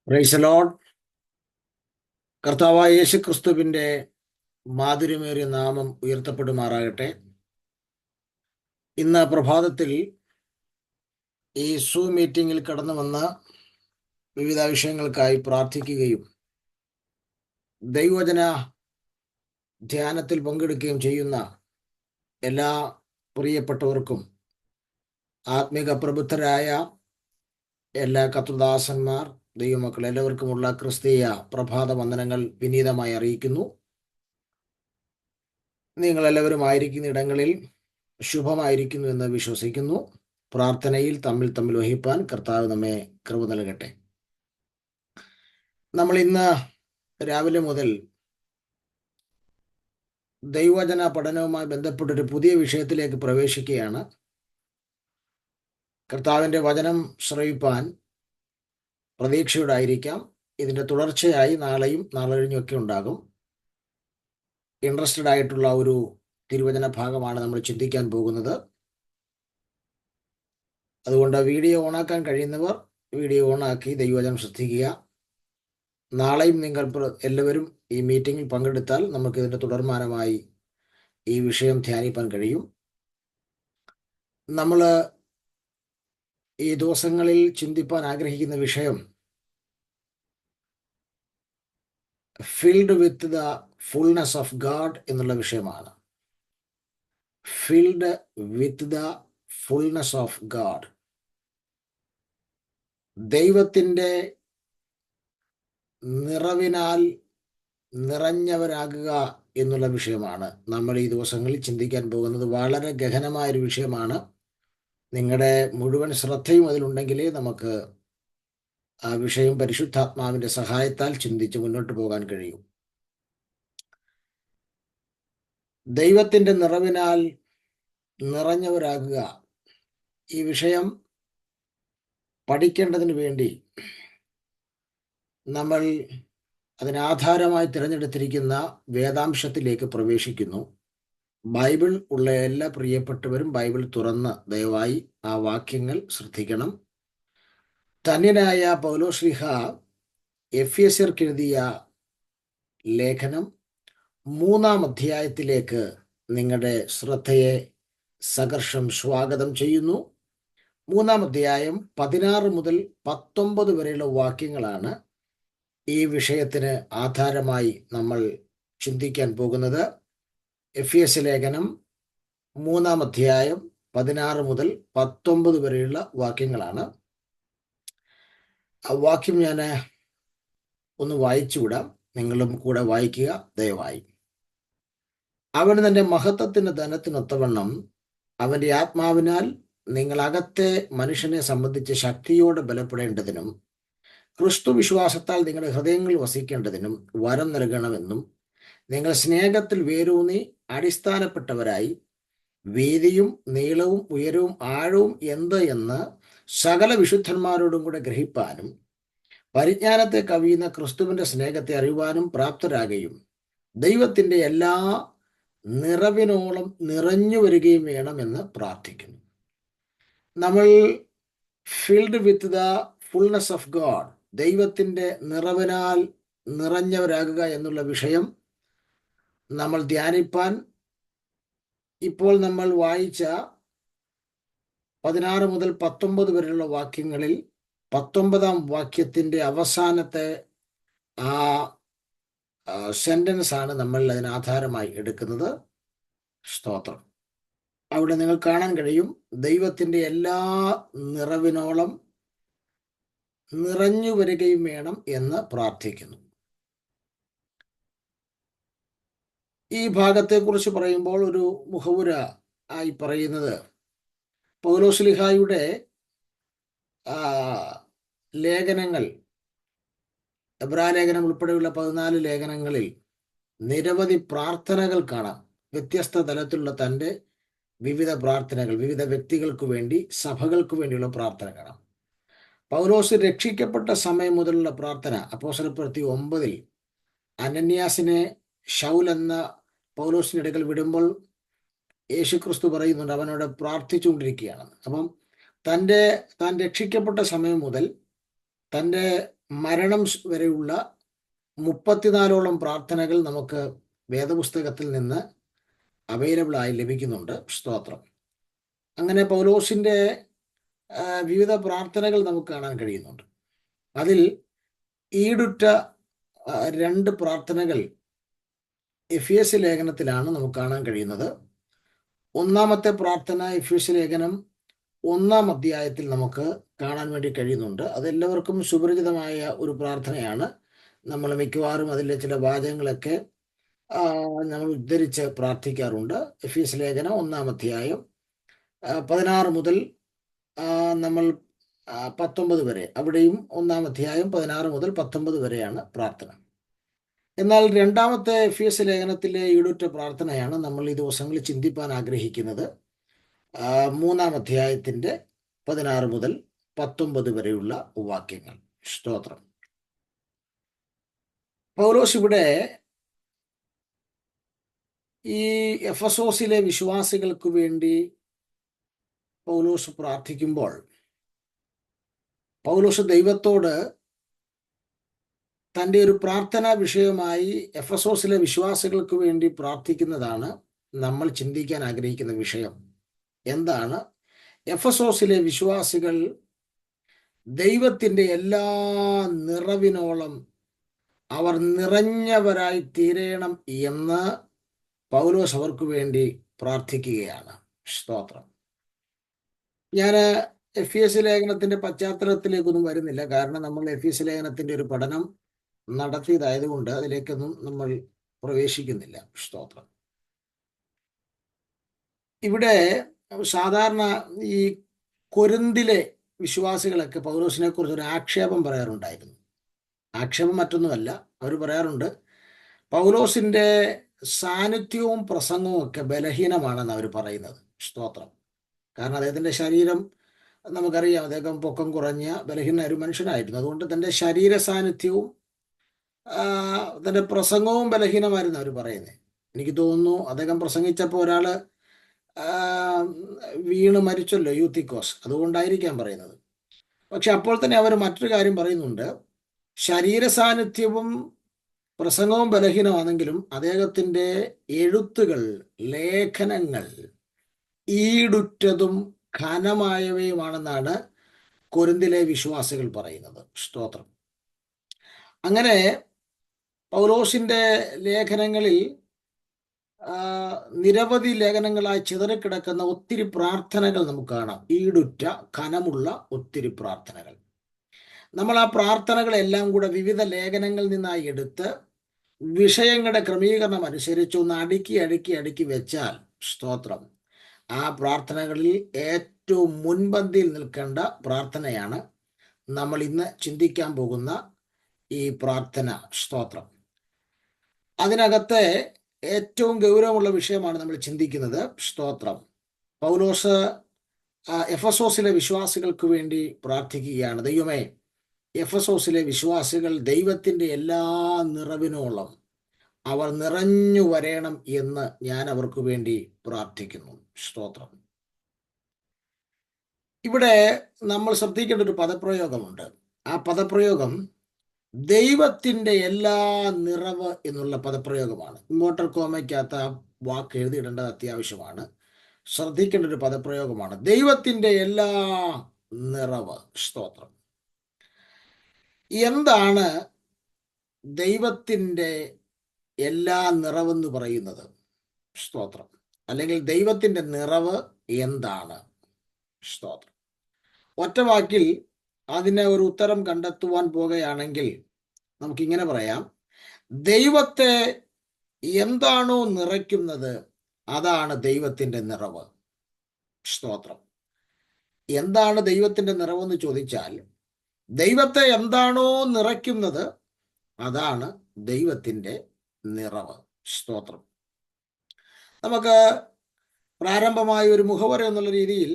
Praise the Lord. കർത്താവായ യേശു ക്രിസ്തുവിന്റെ മാധുര്യമേറിയ നാമം ഉയർത്തപ്പെടുമാറാകട്ടെ. ഇന്ന് പ്രഭാതത്തിൽ ഈ സൂം മീറ്റിംഗിൽ കടന്നു വന്ന വിവിധ വിഷയങ്ങൾക്കായി പ്രാർത്ഥിക്കുകയും ദൈവവചന ധ്യാനത്തിൽ പങ്കെടുക്കുകയും ചെയ്യുന്ന എല്ലാ പ്രിയപ്പെട്ടവർക്കും, ആത്മീക പ്രബുദ്ധരായ എല്ലാ കർത്തൃദാസന്മാർ, ദൈവമക്കൾ എല്ലാവർക്കുമുള്ള ക്രിസ്തീയ പ്രഭാത വന്ദനങ്ങൾ വിനീതമായി അറിയിക്കുന്നു. നിങ്ങളെല്ലാവരും ആയിരിക്കുന്ന ഇടങ്ങളിൽ ശുഭമായിരിക്കുന്നു എന്ന് വിശ്വസിക്കുന്നു. പ്രാർത്ഥനയിൽ തമ്മിൽ വഹിപ്പാൻ കർത്താവ് നമ്മെ കൃപ നൽകട്ടെ. നമ്മൾ ഇന്ന് രാവിലെ മുതൽ ദൈവവചന പഠനവുമായി ബന്ധപ്പെട്ടൊരു പുതിയ വിഷയത്തിലേക്ക് പ്രവേശിക്കുകയാണ്. കർത്താവിൻ്റെ വചനം ശ്രവിപ്പാൻ പ്രതീക്ഷയോടെ ആയിരിക്കാം. ഇതിൻ്റെ തുടർച്ചയായി നാളെയും നാളെ കഴിഞ്ഞൊക്കെ ഉണ്ടാകും. ഇൻട്രസ്റ്റഡ് ആയിട്ടുള്ള ഒരു തിരുവചന ഭാഗമാണ് നമ്മൾ ചിന്തിക്കാൻ പോകുന്നത്. അതുകൊണ്ട് വീഡിയോ ഓണാക്കാൻ കഴിയുന്നവർ വീഡിയോ ഓണാക്കി ദൈവവചനം ശ്രദ്ധിക്കുക. നാളെയും നിങ്ങൾ എല്ലാവരും ഈ മീറ്റിംഗിൽ പങ്കെടുത്താൽ നമുക്ക് ഇതിൻ്റെ തുടർമാനമായി ഈ വിഷയം ധ്യാനിപ്പാൻ കഴിയും. നമ്മൾ ഈ ദിവസങ്ങളിൽ ചിന്തിപ്പാൻ ആഗ്രഹിക്കുന്ന വിഷയം filled with the fullness of God എന്നുള്ള വിഷയമാണ്. Filled with the fullness of God, ദൈവത്തിൻ്റെ നിറവിനാൽ നിറഞ്ഞവരാകുക എന്നുള്ള വിഷയമാണ് നമ്മൾ ഈ ദിവസങ്ങളിൽ ചിന്തിക്കാൻ പോകുന്നത്. വളരെ ഗഹനമായൊരു വിഷയമാണ്. നിങ്ങളുടെ മുഴുവൻ ശ്രദ്ധയും അതിലുണ്ടെങ്കിലേ നമുക്ക് ആ വിഷയം പരിശുദ്ധാത്മാവിൻ്റെ സഹായത്താൽ ചിന്തിച്ച് മുന്നോട്ട് പോകാൻ കഴിയും. ദൈവത്തിൻ്റെ നിറവിനാൽ നിറഞ്ഞവരാകുക, ഈ വിഷയം പഠിക്കേണ്ടതിന് വേണ്ടി നമ്മൾ അതിനാധാരമായി തിരഞ്ഞെടുത്തിരിക്കുന്ന വേദാംശത്തിലേക്ക് പ്രവേശിക്കുന്നു. ബൈബിൾ ഉള്ള എല്ലാ പ്രിയപ്പെട്ടവരും ബൈബിൾ തുറന്ന് ദയവായി ആ വാക്യങ്ങൾ ശ്രദ്ധിക്കണം. ധന്യനായ പൗലോസ്ലീഹ എഫെസ്യർക്ക് എഴുതിയ ലേഖനം 3-ാം അധ്യായത്തിലേക്ക് നിങ്ങളുടെ ശ്രദ്ധയെ സഹർഷം സ്വാഗതം ചെയ്യുന്നു. 3-ാം അധ്യായം 16 മുതൽ 19 വരെയുള്ള വാക്യങ്ങളാണ് ഈ വിഷയത്തിന് ആധാരമായി നമ്മൾ ചിന്തിക്കാൻ പോകുന്നത്. എഫെസ്യ ലേഖനം 3-ാം അധ്യായം 16 മുതൽ 19 വരെയുള്ള വാക്യങ്ങളാണ്. ആ വാക്യം ഞാൻ ഒന്ന് വായിച്ചുവിടാം, നിങ്ങളും കൂടെ വായിക്കുക ദയവായി. അവൻ തൻ്റെ മഹത്വത്തിൻ്റെ ധനത്തിനൊത്തവണ്ണം അവൻ്റെ ആത്മാവിനാൽ നിങ്ങളകത്തെ മനുഷ്യനെ സംബന്ധിച്ച് ശക്തിയോടെ ബലപ്പെടേണ്ടതിനും ക്രിസ്തു വിശ്വാസത്താൽ നിങ്ങളുടെ ഹൃദയങ്ങളിൽ വസിക്കേണ്ടതിനും വരം നൽകണമെന്നും നിങ്ങൾ സ്നേഹത്തിൽ വേരൂന്നി അടിസ്ഥാനപ്പെട്ടവരായി വീതിയും നീളവും ഉയരവും ആഴവും എന്ത് എന്ന് സകല വിശുദ്ധന്മാരോടും കൂടെ ഗ്രഹിപ്പാനും പരിജ്ഞാനത്തെ കവിയുന്ന ക്രിസ്തുവിൻ്റെ സ്നേഹത്തെ അറിയുവാനും പ്രാപ്തരാകുകയും ദൈവത്തിൻ്റെ എല്ലാ നിറവിനോളം നിറഞ്ഞു വരികയും വേണമെന്ന് പ്രാർത്ഥിക്കുന്നു. നമ്മൾ filled with the fullness of God, ദൈവത്തിൻ്റെ നിറവിനാൽ നിറഞ്ഞവരാകുക എന്നുള്ള വിഷയം നമ്മൾ ധ്യാനിപ്പാൻ ഇപ്പോൾ നമ്മൾ വായിച്ച 16 മുതൽ 19 വരെയുള്ള വാക്യങ്ങളിൽ 19-ാം വാക്യത്തിൻ്റെ അവസാനത്തെ ആ സെന്റൻസ് ആണ് നമ്മൾ അതിനാധാരമായി എടുക്കുന്നത്. സ്തോത്രം. അവിടെ നിങ്ങൾ കാണാൻ കഴിയും, ദൈവത്തിൻ്റെ എല്ലാ നിറവിനോളം നിറഞ്ഞു വരികയും വേണം എന്ന് പ്രാർത്ഥിക്കുന്നു. ഈ ഭാഗത്തെക്കുറിച്ച് പറയുമ്പോൾ ഒരു മുഖവുര ആയി പറയുന്നത് പൗലോസ്ലീഹായുടെ ലേഖനങ്ങൾ, എബ്രായലേഖനം ഉൾപ്പെടെയുള്ള 14 ലേഖനങ്ങളിൽ നിരവധി പ്രാർത്ഥനകൾ കാണാം. വ്യത്യസ്ത തലത്തിലുള്ള തൻ്റെ വിവിധ പ്രാർത്ഥനകൾ, വിവിധ വ്യക്തികൾക്ക് വേണ്ടി, സഭകൾക്ക് വേണ്ടിയുള്ള പ്രാർത്ഥന കാണാം. പൗലോസ് രക്ഷിക്കപ്പെട്ട സമയം മുതലുള്ള പ്രാർത്ഥന അപ്പോസ്തലപ്രവൃത്തി 9-ൽ അനന്യാസിനെ ശൗൽ എന്ന പൗലോസിൻ്റെ അടുക്കൽ വിടുമ്പോൾ യേശുക്രിസ്തു പറയുന്നുണ്ട് അവനോട് പ്രാർത്ഥിച്ചുകൊണ്ടിരിക്കുകയാണെന്ന്. അപ്പം താൻ രക്ഷിക്കപ്പെട്ട സമയം മുതൽ തൻ്റെ മരണം വരെയുള്ള 34ഓളം പ്രാർത്ഥനകൾ നമുക്ക് വേദപുസ്തകത്തിൽ നിന്ന് അവൈലബിൾ ആയി ലഭിക്കുന്നുണ്ട്. സ്തോത്രം. അങ്ങനെ പൗലോസിന്റെ വിവിധ പ്രാർത്ഥനകൾ നമുക്ക് കാണാൻ കഴിയുന്നുണ്ട്. അതിൽ ഈടുറ്റ 2 പ്രാർത്ഥനകൾ എഫേസ്യ ലേഖനത്തിലാണ് നമുക്ക് കാണാൻ കഴിയുന്നത്. ഒന്നാമത്തെ പ്രാർത്ഥന എഫേസ്യ ലേഖനം 1-ാം അധ്യായത്തിൽ നമുക്ക് കാണാൻ വേണ്ടി കഴിയുന്നുണ്ട്. അതെല്ലാവർക്കും സുപരിചിതമായ ഒരു പ്രാർത്ഥനയാണ്. നമ്മൾ മിക്കവാറും അതിലെ ചില വാചകങ്ങളൊക്കെ നമ്മൾ ഉദ്ധരിച്ച് പ്രാർത്ഥിക്കാറുണ്ട്. എഫേസ്യ ലേഖനം 1-ാം അധ്യായം 16 മുതൽ നമ്മൾ 19 വരെ, അവിടെയും 1-ാം അധ്യായം 16 മുതൽ 19 വരെയാണ് പ്രാർത്ഥന. എന്നാൽ രണ്ടാമത്തെ എഫേസ്യ ലേഖനത്തിലെ ഈടുറ്റ പ്രാർത്ഥനയാണ് നമ്മൾ ഈ ദിവസങ്ങളിൽ ചിന്തിപ്പാൻ ആഗ്രഹിക്കുന്നത്. 3-ാം അധ്യായത്തിന്റെ 16 മുതൽ 19 വരെയുള്ള വാക്യങ്ങൾ. സ്തോത്രം. പൗലോസ് ഇവിടെ ഈ എഫെസോസിലെ വിശ്വാസികൾക്ക് വേണ്ടി പൗലോസ് പ്രാർത്ഥിക്കുമ്പോൾ പൗലോസ് ദൈവത്തോട് തൻ്റെ ഒരു പ്രാർത്ഥനാ വിഷയമായി എഫെസോസിലെ വിശ്വാസികൾക്ക് വേണ്ടി പ്രാർത്ഥിക്കുന്നതാണ് നമ്മൾ ചിന്തിക്കാൻ ആഗ്രഹിക്കുന്ന വിഷയം. എന്താണ്? എഫെസോസിലെ വിശ്വാസികൾ ദൈവത്തിൻ്റെ എല്ലാ നിറവിനോളം അവർ നിറഞ്ഞവരായി തീരണം എന്ന് പൗലോസ് അവർക്ക് വേണ്ടി പ്രാർത്ഥിക്കുകയാണ്. സ്തോത്രം. ഞാൻ എഫേസ്യ ലേഖനത്തിന്റെ പശ്ചാത്തലത്തിലേക്കൊന്നും വരുന്നില്ല, കാരണം നമ്മൾ എഫേസ്യ ലേഖനത്തിന്റെ ഒരു പഠനം നടത്തിയതായതുകൊണ്ട് അതിലേക്കൊന്നും നമ്മൾ പ്രവേശിക്കുന്നില്ല. സ്തോത്രം. ഇവിടെ സാധാരണ ഈ കൊരിന്തിലെ വിശ്വാസികളൊക്കെ പൗലോസിനെ കുറിച്ച് ഒരു ആക്ഷേപം പറയാറുണ്ടായിരുന്നു. ആക്ഷേപം മറ്റൊന്നുമല്ല, അവർ പറയാറുണ്ട് പൗലോസിന്റെ സാന്നിധ്യവും പ്രസംഗവും ഒക്കെ ബലഹീനമാണെന്ന് അവർ പറയുന്നത്. സ്തോത്രം. കാരണം അദ്ദേഹത്തിന്റെ ശരീരം നമുക്കറിയാം, അദ്ദേഹം പൊക്കം കുറഞ്ഞ ബലഹീന ഒരു മനുഷ്യനായിരുന്നു. അതുകൊണ്ട് തൻ്റെ ശരീര സാന്നിധ്യവും തൻ്റെ പ്രസംഗവും ബലഹീനമായിരുന്നു അവർ പറയുന്നത്. എനിക്ക് തോന്നുന്നു അദ്ദേഹം പ്രസംഗിച്ചപ്പോൾ ഒരാൾ വീണ് മരിച്ചല്ലോ, യൂത്തിക്കോസ്, അതുകൊണ്ടായിരിക്കാം പറയുന്നത്. പക്ഷെ അപ്പോൾ തന്നെ അവർ മറ്റൊരു കാര്യം പറയുന്നുണ്ട്. ശരീര സാന്നിധ്യവും പ്രസംഗവും ബലഹീനമാണെങ്കിലും അദ്ദേഹത്തിൻ്റെ എഴുത്തുകൾ, ലേഖനങ്ങൾ ഈടുറ്റതും ഘനമായവയുമാണെന്നാണ് കൊരിന്തിലെ വിശ്വാസികൾ പറയുന്നത്. സ്തോത്രം. അങ്ങനെ പൗലോസിന്റെ ലേഖനങ്ങളിൽ നിരവധി ലേഖനങ്ങളായി ചിതറിക്കിടക്കുന്ന ഒത്തിരി പ്രാർത്ഥനകൾ നമുക്ക് കാണാം. ഈടുറ്റ ഘനമുള്ള ഒത്തിരി പ്രാർത്ഥനകൾ. നമ്മൾ ആ പ്രാർത്ഥനകളെല്ലാം കൂടെ വിവിധ ലേഖനങ്ങളിൽ നിന്നായി എടുത്ത് വിഷയങ്ങളുടെ ക്രമീകരണം അനുസരിച്ച് ഒന്ന് അടുക്കി വെച്ചാൽ, സ്തോത്രം, ആ പ്രാർത്ഥനകളിൽ ഏറ്റവും മുൻപന്തിയിൽ നിൽക്കേണ്ട പ്രാർത്ഥനയാണ് നമ്മൾ ഇന്ന് ചിന്തിക്കാൻ പോകുന്ന ഈ പ്രാർത്ഥന. സ്തോത്രം. അതിനകത്തെ ഏറ്റവും ഗൗരവമുള്ള വിഷയമാണ് നമ്മൾ ചിന്തിക്കുന്നത്. സ്തോത്രം. പൗലോസ് എഫെസോസിലെ വിശ്വാസികൾക്ക് വേണ്ടി പ്രാർത്ഥിക്കുകയാണ്. ദൈവമേ, എഫെസോസിലെ വിശ്വാസികൾ ദൈവത്തിൻ്റെ എല്ലാ നിറവിനോളം അവർ നിറഞ്ഞു വരേണം എന്ന് ഞാൻ അവർക്ക് വേണ്ടി പ്രാർത്ഥിക്കുന്നു. സ്തോത്രം. ഇവിടെ നമ്മൾ ശ്രദ്ധിക്കേണ്ട ഒരു പദപ്രയോഗമുണ്ട്. ആ പദപ്രയോഗം ദൈവത്തിൻ്റെ എല്ലാ നിറവ് എന്നുള്ള പദപ്രയോഗമാണ്. ഇമോർട്ടൽ കോമയ്ക്കകത്ത് ആ വാക്ക് എഴുതിയിടേണ്ടത് അത്യാവശ്യമാണ്. ശ്രദ്ധിക്കേണ്ട ഒരു പദപ്രയോഗമാണ്. ദൈവത്തിൻ്റെ എല്ലാ നിറവ്. സ്തോത്രം. എന്താണ് ദൈവത്തിൻ്റെ എല്ലാ നിറവെന്ന് പറയുന്നത്? സ്തോത്രം. അല്ലെങ്കിൽ ദൈവത്തിൻ്റെ നിറവ് എന്താണ്? സ്തോത്രം. ഒറ്റ വാക്കിൽ അതിന് ഒരു ഉത്തരം കണ്ടെത്തുവാൻ പോകുകയാണെങ്കിൽ നമുക്കിങ്ങനെ പറയാം: ദൈവത്തെ എന്താണോ നിറയ്ക്കുന്നത് അതാണ് ദൈവത്തിൻ്റെ നിറവ്. സ്തോത്രം. എന്താണ് ദൈവത്തിൻ്റെ നിറവെന്ന് ചോദിച്ചാൽ, ദൈവത്തെ എന്താണോ നിറയ്ക്കുന്നത് അതാണ് ദൈവത്തിൻ്റെ നിറവ്. സ്തോത്രം. നമുക്ക് പ്രാരംഭമായ ഒരു മുഖവര എന്നുള്ള രീതിയിൽ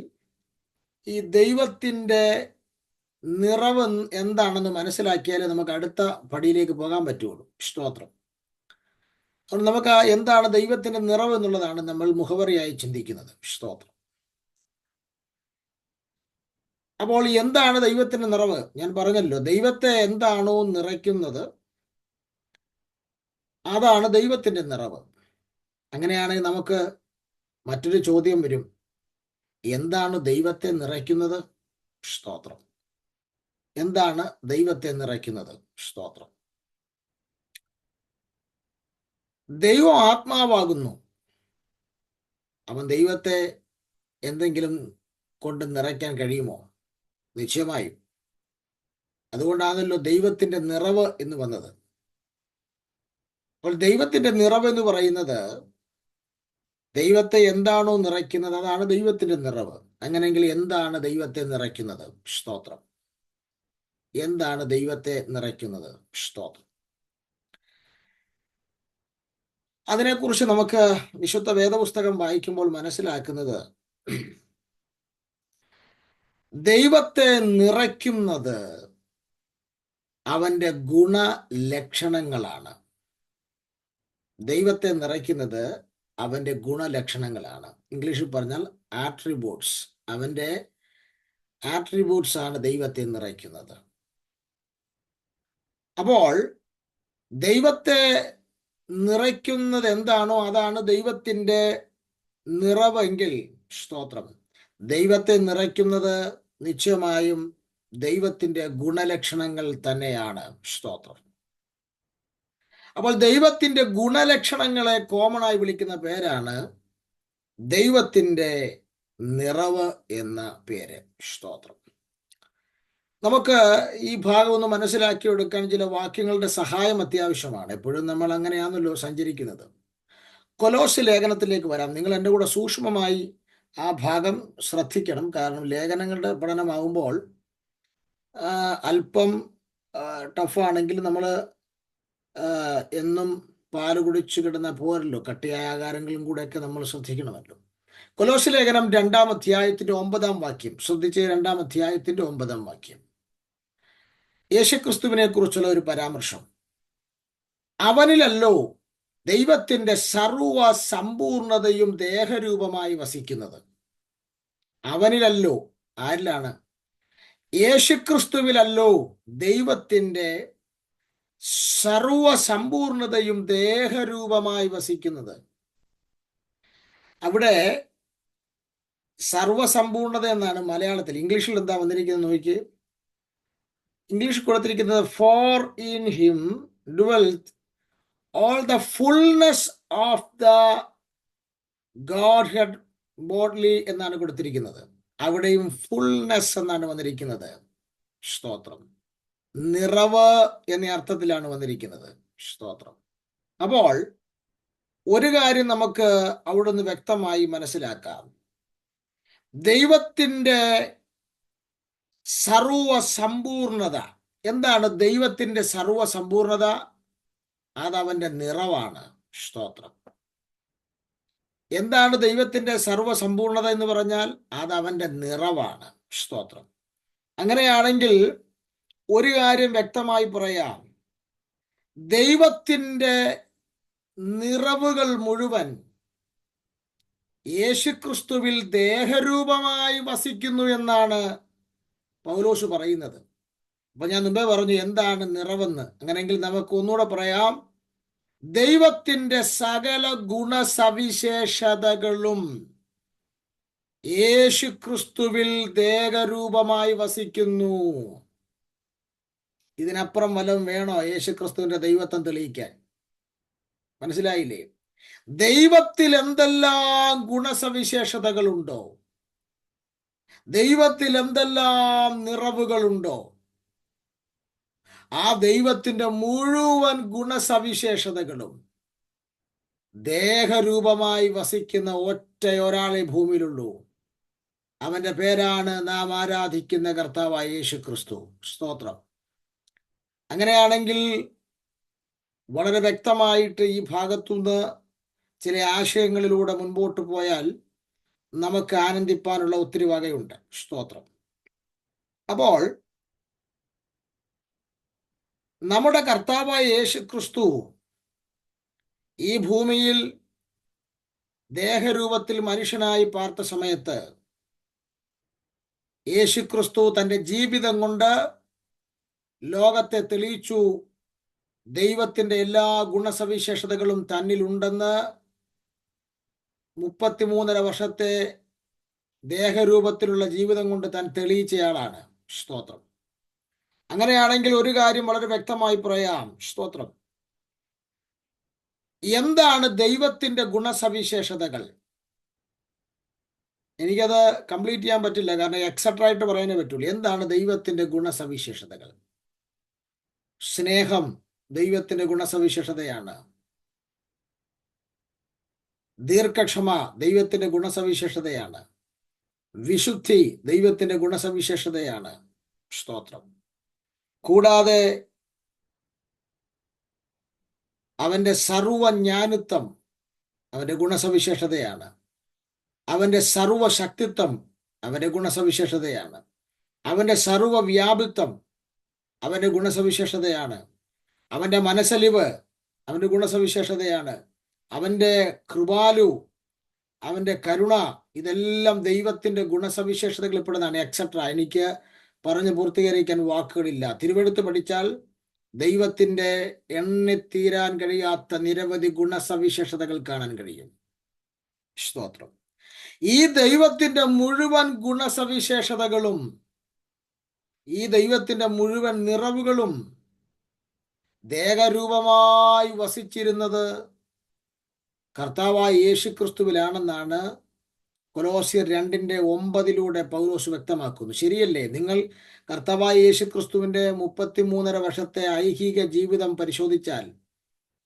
ഈ ദൈവത്തിൻ്റെ നിറവ് എന്താണെന്ന് മനസ്സിലാക്കിയാലേ നമുക്ക് അടുത്ത പടിയിലേക്ക് പോകാൻ പറ്റുള്ളൂ. സ്തോത്രം. അതുകൊണ്ട് നമുക്ക് എന്താണ് ദൈവത്തിൻ്റെ നിറവ് എന്നുള്ളതാണ് നമ്മൾ മുഖവരയായി ചിന്തിക്കുന്നത്. സ്തോത്രം. അപ്പോൾ എന്താണ് ദൈവത്തിന്റെ നിറവ്? ഞാൻ പറഞ്ഞല്ലോ, ദൈവത്തെ എന്താണോ നിറയ്ക്കുന്നത് അതാണ് ദൈവത്തിന്റെ നിറവ്. അങ്ങനെയാണെങ്കിൽ നമുക്ക് മറ്റൊരു ചോദ്യം വരും, എന്താണ് ദൈവത്തെ നിറയ്ക്കുന്നത്? സ്തോത്രം. എന്താണ് ദൈവത്തെ നിറയ്ക്കുന്നത്? സ്തോത്രം. ദൈവം ആത്മാവാകുന്നു. അവൻ ദൈവത്തെ എന്തെങ്കിലും കൊണ്ട് നിറയ്ക്കാൻ കഴിയുമോ? നിശ്ചയമായും. അതുകൊണ്ടാണല്ലോ ദൈവത്തിന്റെ നിറവ് എന്ന് വന്നത്. അപ്പോൾ ദൈവത്തിന്റെ നിറവ് എന്ന് പറയുന്നത്, ദൈവത്തെ എന്താണോ നിറയ്ക്കുന്നത് അതാണ് ദൈവത്തിന്റെ നിറവ്. അങ്ങനെയെങ്കിൽ എന്താണ് ദൈവത്തെ നിറയ്ക്കുന്നത്? സ്തോത്രം. എന്താണ് ദൈവത്തെ നിറയ്ക്കുന്നത്? സ്തോത്രം. അതിനെക്കുറിച്ച് നമുക്ക് വിശുദ്ധ വേദപുസ്തകം വായിക്കുമ്പോൾ മനസ്സിലാക്കുന്നത്, ദൈവത്തെ നിറയ്ക്കുന്നത് അവന്റെ ഗുണലക്ഷണങ്ങളാണ്. ദൈവത്തെ നിറയ്ക്കുന്നത് അവന്റെ ഗുണലക്ഷണങ്ങളാണ്. ഇംഗ്ലീഷിൽ പറഞ്ഞാൽ ആട്രിബ്യൂട്ട്സ്. അവന്റെ ആട്രിബ്യൂട്ട്സ് ആണ് ദൈവത്തെ നിറയ്ക്കുന്നത്. അപ്പോൾ ദൈവത്തെ നിറയ്ക്കുന്നത് എന്താണോ അതാണ് ദൈവത്തിന്റെ നിറവെങ്കിൽ, സ്തോത്രം, ദൈവത്തെ നിറയ്ക്കുന്നത് നിശ്ചയമായും ദൈവത്തിന്റെ ഗുണലക്ഷണങ്ങൾ തന്നെയാണ്. സ്തോത്രം. അപ്പോൾ ദൈവത്തിന്റെ ഗുണലക്ഷണങ്ങളെ കോമൺ ആയി വിളിക്കുന്ന പേരാണ് ദൈവത്തിന്റെ നിറവ് എന്ന പേര്. സ്തോത്രം. നമുക്ക് ഈ ഭാഗം ഒന്ന് മനസ്സിലാക്കിയെടുക്കാൻ ചില വാക്യങ്ങളുടെ സഹായം അത്യാവശ്യമാണ്. എപ്പോഴും നമ്മൾ അങ്ങനെയാണല്ലോ സഞ്ചരിക്കുന്നത്. കൊലോസ് ലേഖനത്തിലേക്ക് വരാം. നിങ്ങൾ എൻ്റെ കൂടെ സൂക്ഷ്മമായി ആ ഭാഗം ശ്രദ്ധിക്കണം. കാരണം ലേഖനങ്ങളുടെ പഠനമാകുമ്പോൾ അല്പം ടഫാണെങ്കിൽ നമ്മൾ എന്നും പാല് കുടിച്ചു കിടന്ന പോരല്ലോ, കട്ടിയായ ആഹാരങ്ങളും കൂടെയൊക്കെ നമ്മൾ ശ്രദ്ധിക്കണമല്ലോ. കൊലോസ് ലേഖനം 2-ാം അധ്യായത്തിന്റെ 9-ാം വാക്യം ശ്രദ്ധിച്ച്. 2-ാം അധ്യായത്തിന്റെ 9-ാം വാക്യം, യേശുക്രിസ്തുവിനെ കുറിച്ചുള്ള ഒരു പരാമർശം. അവനിലല്ലോ ദൈവത്തിന്റെ സർവ സമ്പൂർണതയും ദേഹരൂപമായി വസിക്കുന്നത്. അവനിലല്ലോ, ആരിലാണ്? യേശുക്രിസ്തുവിലല്ലോ ദൈവത്തിന്റെ സർവ സമ്പൂർണതയും ദേഹരൂപമായി വസിക്കുന്നത്. അവിടെ സർവസമ്പൂർണത എന്നാണ് മലയാളത്തിൽ. ഇംഗ്ലീഷിൽ എന്താ വന്നിരിക്കുന്നത് നോക്കി. ഇംഗ്ലീഷ് കൊടുത്തിരിക്കുന്നത് for in him dwelleth all the fullness of the godhead bodily എന്നാണ് കൊടുത്തിരിക്കുന്നത്. അവിടെയും ഫുൾനെസ് എന്നാണ് വന്നിരിക്കുന്നത്. സ്തോത്രം. നിറവ് എന്ന അർത്ഥത്തിലാണ് വന്നിരിക്കുന്നത്. സ്തോത്രം. അപ്പോൾ ഒരു കാര്യം നമുക്ക് അവിടെ നിന്ന് വ്യക്തമായി മനസ്സിലാക്കാം. ദൈവത്തിന്റെ സർവസമ്പൂർണത. എന്താണ് ദൈവത്തിന്റെ സർവസമ്പൂർണത? അതവന്റെ നിറവാണ്. സ്തോത്രം. എന്താണ് ദൈവത്തിന്റെ സർവസമ്പൂർണത എന്ന് പറഞ്ഞാൽ? അതവന്റെ നിറവാണ്. സ്തോത്രം. അങ്ങനെയാണെങ്കിൽ ഒരു കാര്യം വ്യക്തമായി പറയാം, ദൈവത്തിന്റെ നിറവുകൾ മുഴുവൻ യേശുക്രിസ്തുവിൽ ദേഹരൂപമായി വസിക്കുന്നു എന്നാണ് പൗലോസ് പറയുന്നത്. അപ്പൊ ഞാൻ മുമ്പേ പറഞ്ഞു എന്താണ് നിറവെന്ന്. അങ്ങനെയെങ്കിൽ നമുക്ക് ഒന്നുകൂടെ പറയാം, ദൈവത്തിന്റെ സകല ഗുണസവിശേഷതകളും യേശുക്രിസ്തുവിൽ ദേഹരൂപമായി വസിക്കുന്നു. ഇതിനപ്പുറം വല്ലതും വേണോ യേശുക്രിസ്തുവിന്റെ ദൈവത്വം തെളിയിക്കാൻ? മനസ്സിലായില്ലേ? ദൈവത്തിൽ എന്തെല്ലാം ഗുണസവിശേഷതകളുണ്ടോ, ദൈവത്തിൽ എന്തെല്ലാം നിറവുകളുണ്ടോ, ആ ദൈവത്തിന്റെ മുഴുവൻ ഗുണസവിശേഷതകളും ദേഹരൂപമായി വസിക്കുന്ന ഒറ്റയൊരാളെ ഭൂമിയിലുള്ളൂ. അവന്റെ പേരാണ് നാം ആരാധിക്കുന്ന കർത്താവായ യേശുക്രിസ്തു. സ്തോത്രം. അങ്ങനെയാണെങ്കിൽ വളരെ വ്യക്തമായിട്ട് ഈ ഭാഗത്തുനിന്ന് ചില ആശയങ്ങളിലൂടെ മുൻപോട്ട് പോയാൽ നമുക്ക് ആനന്ദിപ്പാനുള്ള ഒത്തിരി വകയുണ്ട്. സ്തോത്രം. അപ്പോൾ നമ്മുടെ കർത്താവായ യേശുക്രിസ്തു ഈ ഭൂമിയിൽ ദേഹരൂപത്തിൽ മനുഷ്യനായി പാർത്ത സമയത്ത് യേശുക്രിസ്തു തൻ്റെ ജീവിതം കൊണ്ട് ലോകത്തെ തെളിയിച്ചു. ദൈവത്തിൻ്റെ എല്ലാ ഗുണസവിശേഷതകളും തന്നിലുണ്ടെന്ന് 33.5 വർഷത്തെ ദേഹരൂപത്തിലുള്ള ജീവിതം കൊണ്ട് താൻ തെളിയിച്ചയാളാണ്. സ്തോത്രം. അങ്ങനെയാണെങ്കിൽ ഒരു കാര്യം വളരെ വ്യക്തമായി പറയാം. സ്തോത്രം. എന്താണ് ദൈവത്തിൻ്റെ ഗുണസവിശേഷതകൾ? എനിക്കത് കംപ്ലീറ്റ് ചെയ്യാൻ പറ്റില്ല, കാരണം എക്സെട്ര ആയിട്ട് പറയാനേ പറ്റുള്ളൂ. എന്താണ് ദൈവത്തിൻ്റെ ഗുണസവിശേഷതകൾ? സ്നേഹം ദൈവത്തിൻ്റെ ഗുണസവിശേഷതയാണ്. ദീർഘക്ഷമ ദൈവത്തിൻ്റെ ഗുണസവിശേഷതയാണ്. വിശുദ്ധി ദൈവത്തിൻ്റെ ഗുണസവിശേഷതയാണ്. സ്തോത്രം. കൂടാതെ അവൻ്റെ സർവജ്ഞാനിത്വം അവൻ്റെ ഗുണസവിശേഷതയാണ്. അവൻ്റെ സർവശക്തിത്വം അവൻ്റെ ഗുണസവിശേഷതയാണ്. അവൻ്റെ സർവവ്യാപിത്വം അവൻ്റെ ഗുണസവിശേഷതയാണ്. അവൻ്റെ മനസ്സലിവ് അവൻ്റെ ഗുണസവിശേഷതയാണ്. അവൻ്റെ കൃപാലു, അവൻ്റെ കരുണ, ഇതെല്ലാം ദൈവത്തിൻ്റെ ഗുണസവിശേഷതകളിൽ പെടുന്നതാണ്. എക്സെട്ര. എനിക്ക് പറഞ്ഞ് പൂർത്തീകരിക്കാൻ വാക്കുകളില്ല. തിരുവെഴുത്ത് പഠിച്ചാൽ ദൈവത്തിൻ്റെ എണ്ണിത്തീരാൻ കഴിയാത്ത നിരവധി ഗുണസവിശേഷതകൾ കാണാൻ കഴിയും. സ്തോത്രം. ഈ ദൈവത്തിൻ്റെ മുഴുവൻ ഗുണസവിശേഷതകളും, ഈ ദൈവത്തിൻ്റെ മുഴുവൻ നിറവുകളും ദേഹരൂപമായി വസിച്ചിരുന്നത് കർത്താവായ യേശുക്രിസ്തുവിലാണെന്നാണ് കൊലോസ്യർ 2:9 പൗലോസ് വ്യക്തമാക്കുന്നു. ശരിയല്ലേ? നിങ്ങൾ കർത്താവായ യേശുക്രിസ്തുവിൻ്റെ 33.5 വർഷത്തെ ഐഹിക ജീവിതം പരിശോധിച്ചാൽ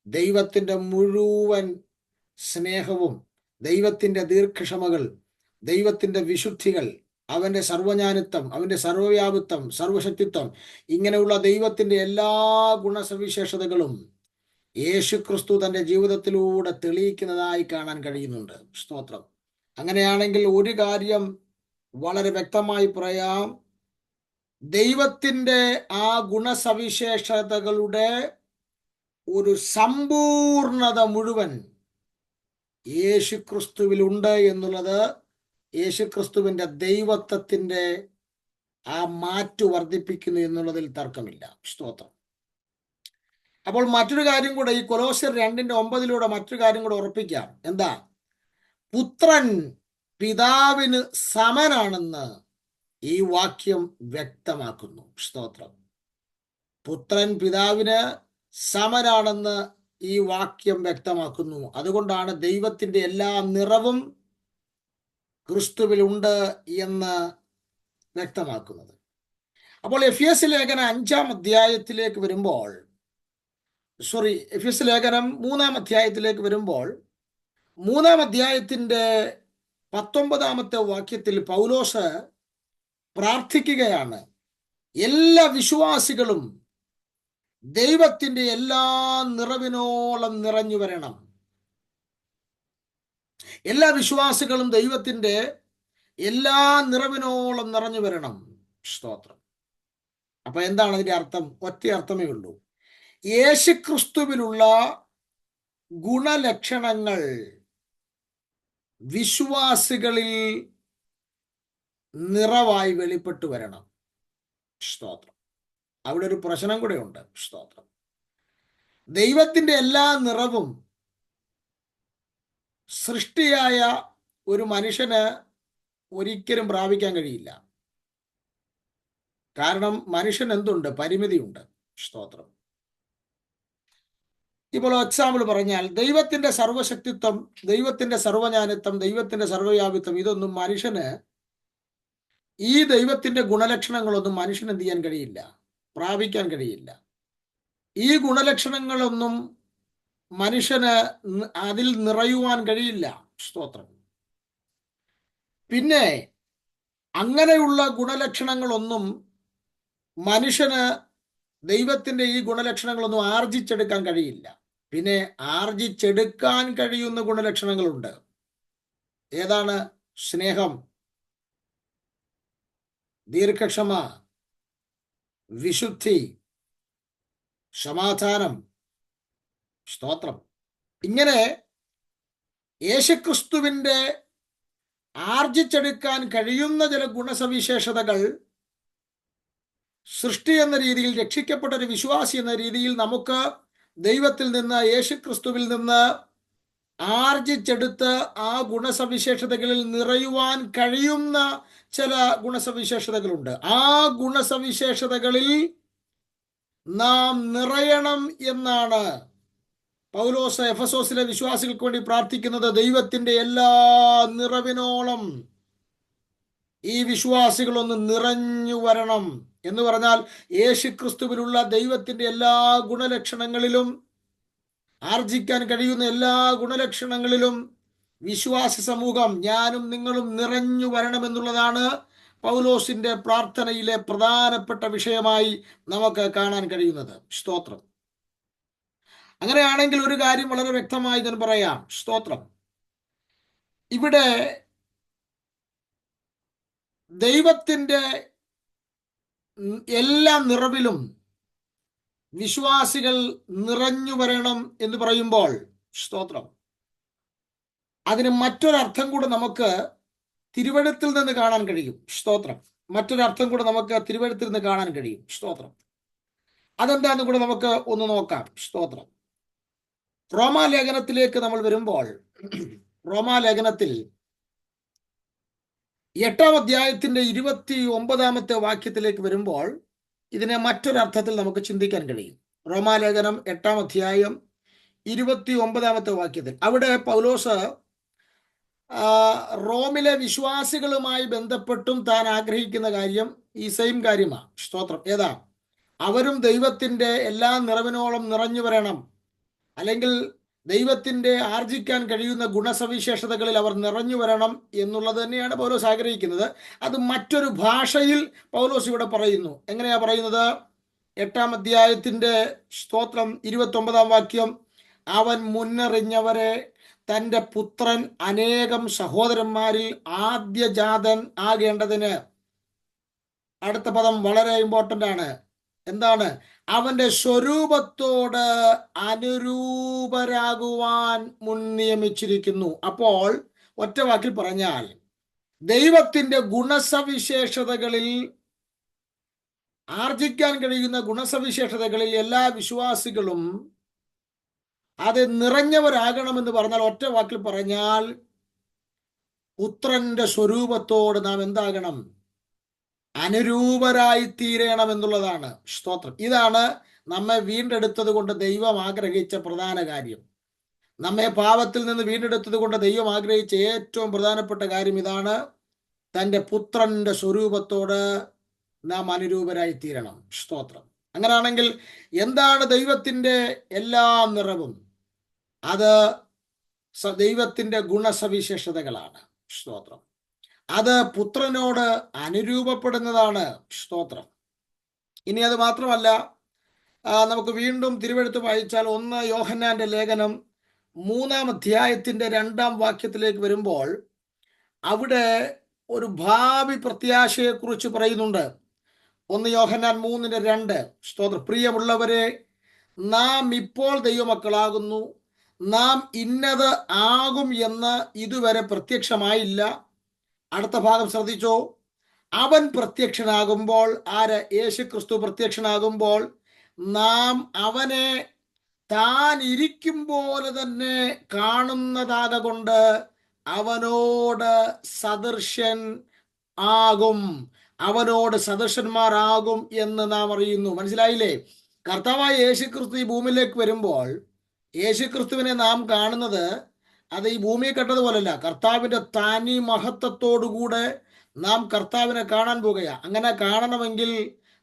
ദൈവത്തിൻ്റെ മുഴുവൻ സ്നേഹവും, ദൈവത്തിൻ്റെ ദീർഘക്ഷമകൾ, ദൈവത്തിൻ്റെ വിശുദ്ധികൾ, അവൻ്റെ സർവജ്ഞാനിത്വം, അവൻ്റെ സർവവ്യാപിത്വം, സർവശക്തിത്വം, ഇങ്ങനെയുള്ള ദൈവത്തിൻ്റെ എല്ലാ ഗുണസവിശേഷതകളും യേശുക്രിസ്തു തൻ്റെ ജീവിതത്തിലൂടെ തെളിയിക്കുന്നതായി കാണാൻ കഴിയുന്നുണ്ട്. സ്തോത്രം. അങ്ങനെയാണെങ്കിൽ ഒരു കാര്യം വളരെ വ്യക്തമായി പറയാം. ദൈവത്തിൻ്റെ ആ ഗുണസവിശേഷതകളുടെ ഒരു സമ്പൂർണത മുഴുവൻ യേശുക്രിസ്തുവിലുണ്ട് എന്നുള്ളത് യേശുക്രിസ്തുവിൻ്റെ ദൈവത്വത്തിൻ്റെ ആ മാറ്റു വർദ്ധിപ്പിക്കുന്നു എന്നുള്ളതിൽ തർക്കമില്ല. സ്തോത്രം. അപ്പോൾ മറ്റൊരു കാര്യം കൂടെ ഈ കൊലോസ്യർ 2:9 മറ്റൊരു കാര്യം കൂടെ ഉറപ്പിക്കാം. എന്താ? പുത്രൻ പിതാവിന് സമനാണെന്ന് ഈ വാക്യം വ്യക്തമാക്കുന്നു. സ്തോത്രം. പുത്രൻ പിതാവിന് സമനാണെന്ന് ഈ വാക്യം വ്യക്തമാക്കുന്നു. അതുകൊണ്ടാണ് ദൈവത്തിൻ്റെ എല്ലാ നിറവും ക്രിസ്തുവിലുണ്ട് എന്ന് വ്യക്തമാക്കുന്നത്. അപ്പോൾ എഫെസ്യ ലേഖനം 5-ാം അധ്യായത്തിലേക്ക് വരുമ്പോൾ, എഫെസ്യ ലേഖനം 3-ാം അധ്യായത്തിലേക്ക് വരുമ്പോൾ 3-ാം അധ്യായത്തിൻ്റെ 19-ാമത്തെ വാക്യത്തിൽ പൗലോസ് പ്രാർത്ഥിക്കുകയാണ്. എല്ലാ വിശ്വാസികളും ദൈവത്തിൻ്റെ എല്ലാ നിറവിനോളം നിറഞ്ഞു വരണം. എല്ലാ വിശ്വാസികളും ദൈവത്തിൻ്റെ എല്ലാ നിറവിനോളം നിറഞ്ഞു വരണം. സ്തോത്രം. അപ്പൊ എന്താണ് അതിന്റെ അർത്ഥം? ഒറ്റ അർത്ഥമേ ഉള്ളൂ. യേശുക്രിസ്തുവിലുള്ള ഗുണലക്ഷണങ്ങൾ വിശ്വാസികളിൽ നിറവായി വെളിപ്പെട്ടു വരണം. സ്തോത്രം. അവിടെ ഒരു പ്രശ്നം കൂടെ ഉണ്ട്. സ്തോത്രം. ദൈവത്തിൻ്റെ എല്ലാ നിറവും സൃഷ്ടിയായ ഒരു മനുഷ്യന് ഒരിക്കലും പ്രാപിക്കാൻ കഴിയില്ല. കാരണം മനുഷ്യൻ എന്തുണ്ട്? പരിമിതിയുണ്ട്. സ്തോത്രം. ഇപ്പോൾ എക്സാമ്പിൾ പറഞ്ഞാൽ, ദൈവത്തിൻ്റെ സർവശക്തിത്വം, ദൈവത്തിൻ്റെ സർവജ്ഞാനിത്വം, ദൈവത്തിൻ്റെ സർവവ്യാപിത്വം, ഇതൊന്നും മനുഷ്യന്, ഈ ദൈവത്തിൻ്റെ ഗുണലക്ഷണങ്ങളൊന്നും മനുഷ്യന് എന്ത് ചെയ്യാൻ കഴിയില്ല? പ്രാപിക്കാൻ കഴിയില്ല. ഈ ഗുണലക്ഷണങ്ങളൊന്നും മനുഷ്യന് അതിൽ നിറയുവാൻ കഴിയില്ല. സ്തോത്രം. പിന്നെ അങ്ങനെയുള്ള ഗുണലക്ഷണങ്ങളൊന്നും മനുഷ്യന്, ദൈവത്തിൻ്റെ ഈ ഗുണലക്ഷണങ്ങളൊന്നും ആർജിച്ചെടുക്കാൻ കഴിയില്ല. പിന്നെ ആർജിച്ചെടുക്കാൻ കഴിയുന്ന ഗുണലക്ഷണങ്ങളുണ്ട്. ഏതാണ്? സ്നേഹം, ദീർഘക്ഷമ, വിശുദ്ധി, സമാധാനം. സ്തോത്രം. ഇങ്ങനെ യേശുക്രിസ്തുവിൻ്റെ ആർജിച്ചെടുക്കാൻ കഴിയുന്ന ചില ഗുണസവിശേഷതകൾ സൃഷ്ടി എന്ന രീതിയിൽ, രക്ഷിക്കപ്പെട്ട ഒരു വിശ്വാസി എന്ന രീതിയിൽ നമുക്ക് ദൈവത്തിൽ നിന്ന്, യേശുക്രിസ്തുവിൽ നിന്ന് ആർജിച്ചെടുത്ത് ആ ഗുണസവിശേഷതകളിൽ നിറയുവാൻ കഴിയുന്ന ചില ഗുണസവിശേഷതകളുണ്ട്. ആ ഗുണസവിശേഷതകളിൽ നാം നിറയണം എന്നാണ് പൗലോസ് എഫെസോസിലെ വിശ്വാസികൾക്ക് വേണ്ടി പ്രാർത്ഥിക്കുന്നത്. ദൈവത്തിന്റെ എല്ലാ നിറവിനോളം ഈ വിശ്വാസികളൊന്ന് നിറഞ്ഞു വരണം എന്ന് പറഞ്ഞാൽ, യേശുക്രിസ്തുവിലുള്ള ദൈവത്തിന്റെ എല്ലാ ഗുണലക്ഷണങ്ങളിലും, ആർജിക്കാൻ കഴിയുന്ന എല്ലാ ഗുണലക്ഷണങ്ങളിലും വിശ്വാസ സമൂഹം, ഞാനും നിങ്ങളും നിറഞ്ഞു വരണമെന്നുള്ളതാണ് പൗലോസിന്റെ പ്രാർത്ഥനയിലെ പ്രധാനപ്പെട്ട വിഷയമായി നമുക്ക് കാണാൻ കഴിയുന്നത്. സ്തോത്രം. അങ്ങനെയാണെങ്കിൽ ഒരു കാര്യം വളരെ വ്യക്തമായി ഞാൻ പറയാം. സ്തോത്രം. ഇവിടെ ദൈവത്തിന്റെ എല്ലാ നിറവിലും വിശ്വാസികൾ നിറഞ്ഞു വരണം എന്ന് പറയുമ്പോൾ, സ്തോത്രം, അതിന് മറ്റൊരർത്ഥം കൂടെ നമുക്ക് തിരുവെഴുത്തിൽ നിന്ന് കാണാൻ കഴിയും. സ്തോത്രം. മറ്റൊരർത്ഥം കൂടെ നമുക്ക് തിരുവെഴുത്തിൽ നിന്ന് കാണാൻ കഴിയും. സ്തോത്രം. അതെന്താന്ന് കൂടെ നമുക്ക് ഒന്ന് നോക്കാം. സ്തോത്രം. റോമാലേഖനത്തിലേക്ക് നമ്മൾ വരുമ്പോൾ, റോമാലേഖനത്തിൽ 8-ാം അധ്യായത്തിന്റെ 29-ാമത്തെ വാക്യത്തിലേക്ക് വരുമ്പോൾ ഇതിനെ മറ്റൊരർത്ഥത്തിൽ നമുക്ക് ചിന്തിക്കാൻ കഴിയും. റോമാലേഖനം 8-ാം അധ്യായം 29-ാമത്തെ വാക്യത്തിൽ അവിടെ പൗലോസ് റോമിലെ വിശ്വാസികളുമായി ബന്ധപ്പെട്ടും താൻ ആഗ്രഹിക്കുന്ന കാര്യം ഈ സെയിം കാര്യമാണ്. സ്തോത്രം. ഏതാ? അവരും ദൈവത്തിന്റെ എല്ലാ നിറവിനോളം നിറഞ്ഞു വരണം, അല്ലെങ്കിൽ ദൈവത്തിന്റെ ആർജിക്കാൻ കഴിയുന്ന ഗുണസവിശേഷതകളിൽ അവർ നിറഞ്ഞു വരണം എന്നുള്ളത് തന്നെയാണ് പൗലോസ് ആഗ്രഹിക്കുന്നത്. അത് മറ്റൊരു ഭാഷയിൽ പൗലോസ് ഇവിടെ പറയുന്നു. എങ്ങനെയാ പറയുന്നത്? 8-ാം അധ്യായത്തിന്റെ, സ്തോത്രം, 29-ാം വാക്യം, അവൻ മുന്നറിഞ്ഞവരെ തൻ്റെ പുത്രൻ അനേകം സഹോദരന്മാരിൽ ആദ്യജാതൻ ആകേണ്ടതിന്. അടുത്ത പദം വളരെ ഇമ്പോർട്ടൻ്റ് ആണ്. എന്താണ്? അവന്റെ സ്വരൂപത്തോട് അനുരൂപരാകുവാൻ മുൻ നിയമിച്ചിരിക്കുന്നു. അപ്പോൾ ഒറ്റ വാക്കിൽ പറഞ്ഞാൽ, ദൈവത്തിന്റെ ഗുണസവിശേഷതകളിൽ, ആർജിക്കാൻ കഴിയുന്ന ഗുണസവിശേഷതകളിൽ എല്ലാ വിശ്വാസികളും അത് നിറഞ്ഞവരാകണമെന്ന് പറഞ്ഞാൽ, ഒറ്റ വാക്കിൽ പറഞ്ഞാൽ, പുത്രന്റെ സ്വരൂപത്തോട് നാം എന്താകണം? അനുരൂപരായി തീരണം എന്നുള്ളതാണ്. സ്തോത്രം. ഇതാണ് നമ്മെ വീണ്ടെടുത്തത് കൊണ്ട് ദൈവം ആഗ്രഹിച്ച പ്രധാന കാര്യം. നമ്മെ പാപത്തിൽ നിന്ന് വീണ്ടെടുത്തത് കൊണ്ട് ദൈവം ആഗ്രഹിച്ച ഏറ്റവും പ്രധാനപ്പെട്ട കാര്യം ഇതാണ്: തൻ്റെ പുത്രന്റെ സ്വരൂപത്തോട് നാം അനുരൂപരായി തീരണം. സ്തോത്രം. അങ്ങനെയാണെങ്കിൽ എന്താണ് ദൈവത്തിന്റെ എല്ലാ നിറവും? അത് ദൈവത്തിന്റെ ഗുണസവിശേഷതകളാണ്. സ്തോത്രം. അത് പുത്രനോട് അനുരൂപപ്പെടുന്നതാണ്. സ്തോത്രം. ഇനി അത് മാത്രമല്ല, നമുക്ക് വീണ്ടും തിരുവെഴുത്ത് വായിച്ചാൽ 1 യോഹന്നാന്റെ ലേഖനം 3-ാം അധ്യായത്തിന്റെ 2-ാം വാക്യത്തിലേക്ക് വരുമ്പോൾ അവിടെ ഒരു ഭാവി പ്രത്യാശയെക്കുറിച്ച് പറയുന്നുണ്ട്. 1 യോഹന്നാൻ 3:2. സ്തോത്രം. പ്രിയമുള്ളവരെ, നാം ഇപ്പോൾ ദൈവമക്കളാകുന്നു, നാം ഇന്നത് ആകും എന്ന് ഇതുവരെ പ്രത്യക്ഷമായില്ല. അടുത്ത ഭാഗം ശ്രദ്ധിച്ചോ. അവൻ പ്രത്യക്ഷനാകുമ്പോൾ, ആര്? യേശുക്രിസ്തു പ്രത്യക്ഷനാകുമ്പോൾ നാം അവനെ താൻ ഇരിക്കും പോലെ തന്നെ കാണുന്നതാകൊണ്ട് അവനോട് സദൃശൻ ആകും, അവനോട് സദൃശന്മാരാകും എന്ന് നാം അറിയുന്നു. മനസ്സിലായില്ലേ? കർത്താവായ യേശുക്രിസ്തു ഈ ഭൂമിയിലേക്ക് വരുമ്പോൾ യേശുക്രിസ്തുവിനെ നാം കാണുന്നത് അത് ഈ ഭൂമിയെ കണ്ടതുപോലല്ല. കർത്താവിന്റെ തനി മഹത്വത്തോടുകൂടെ നാം കർത്താവിനെ കാണാൻ പോകുകയാണ്. അങ്ങനെ കാണണമെങ്കിൽ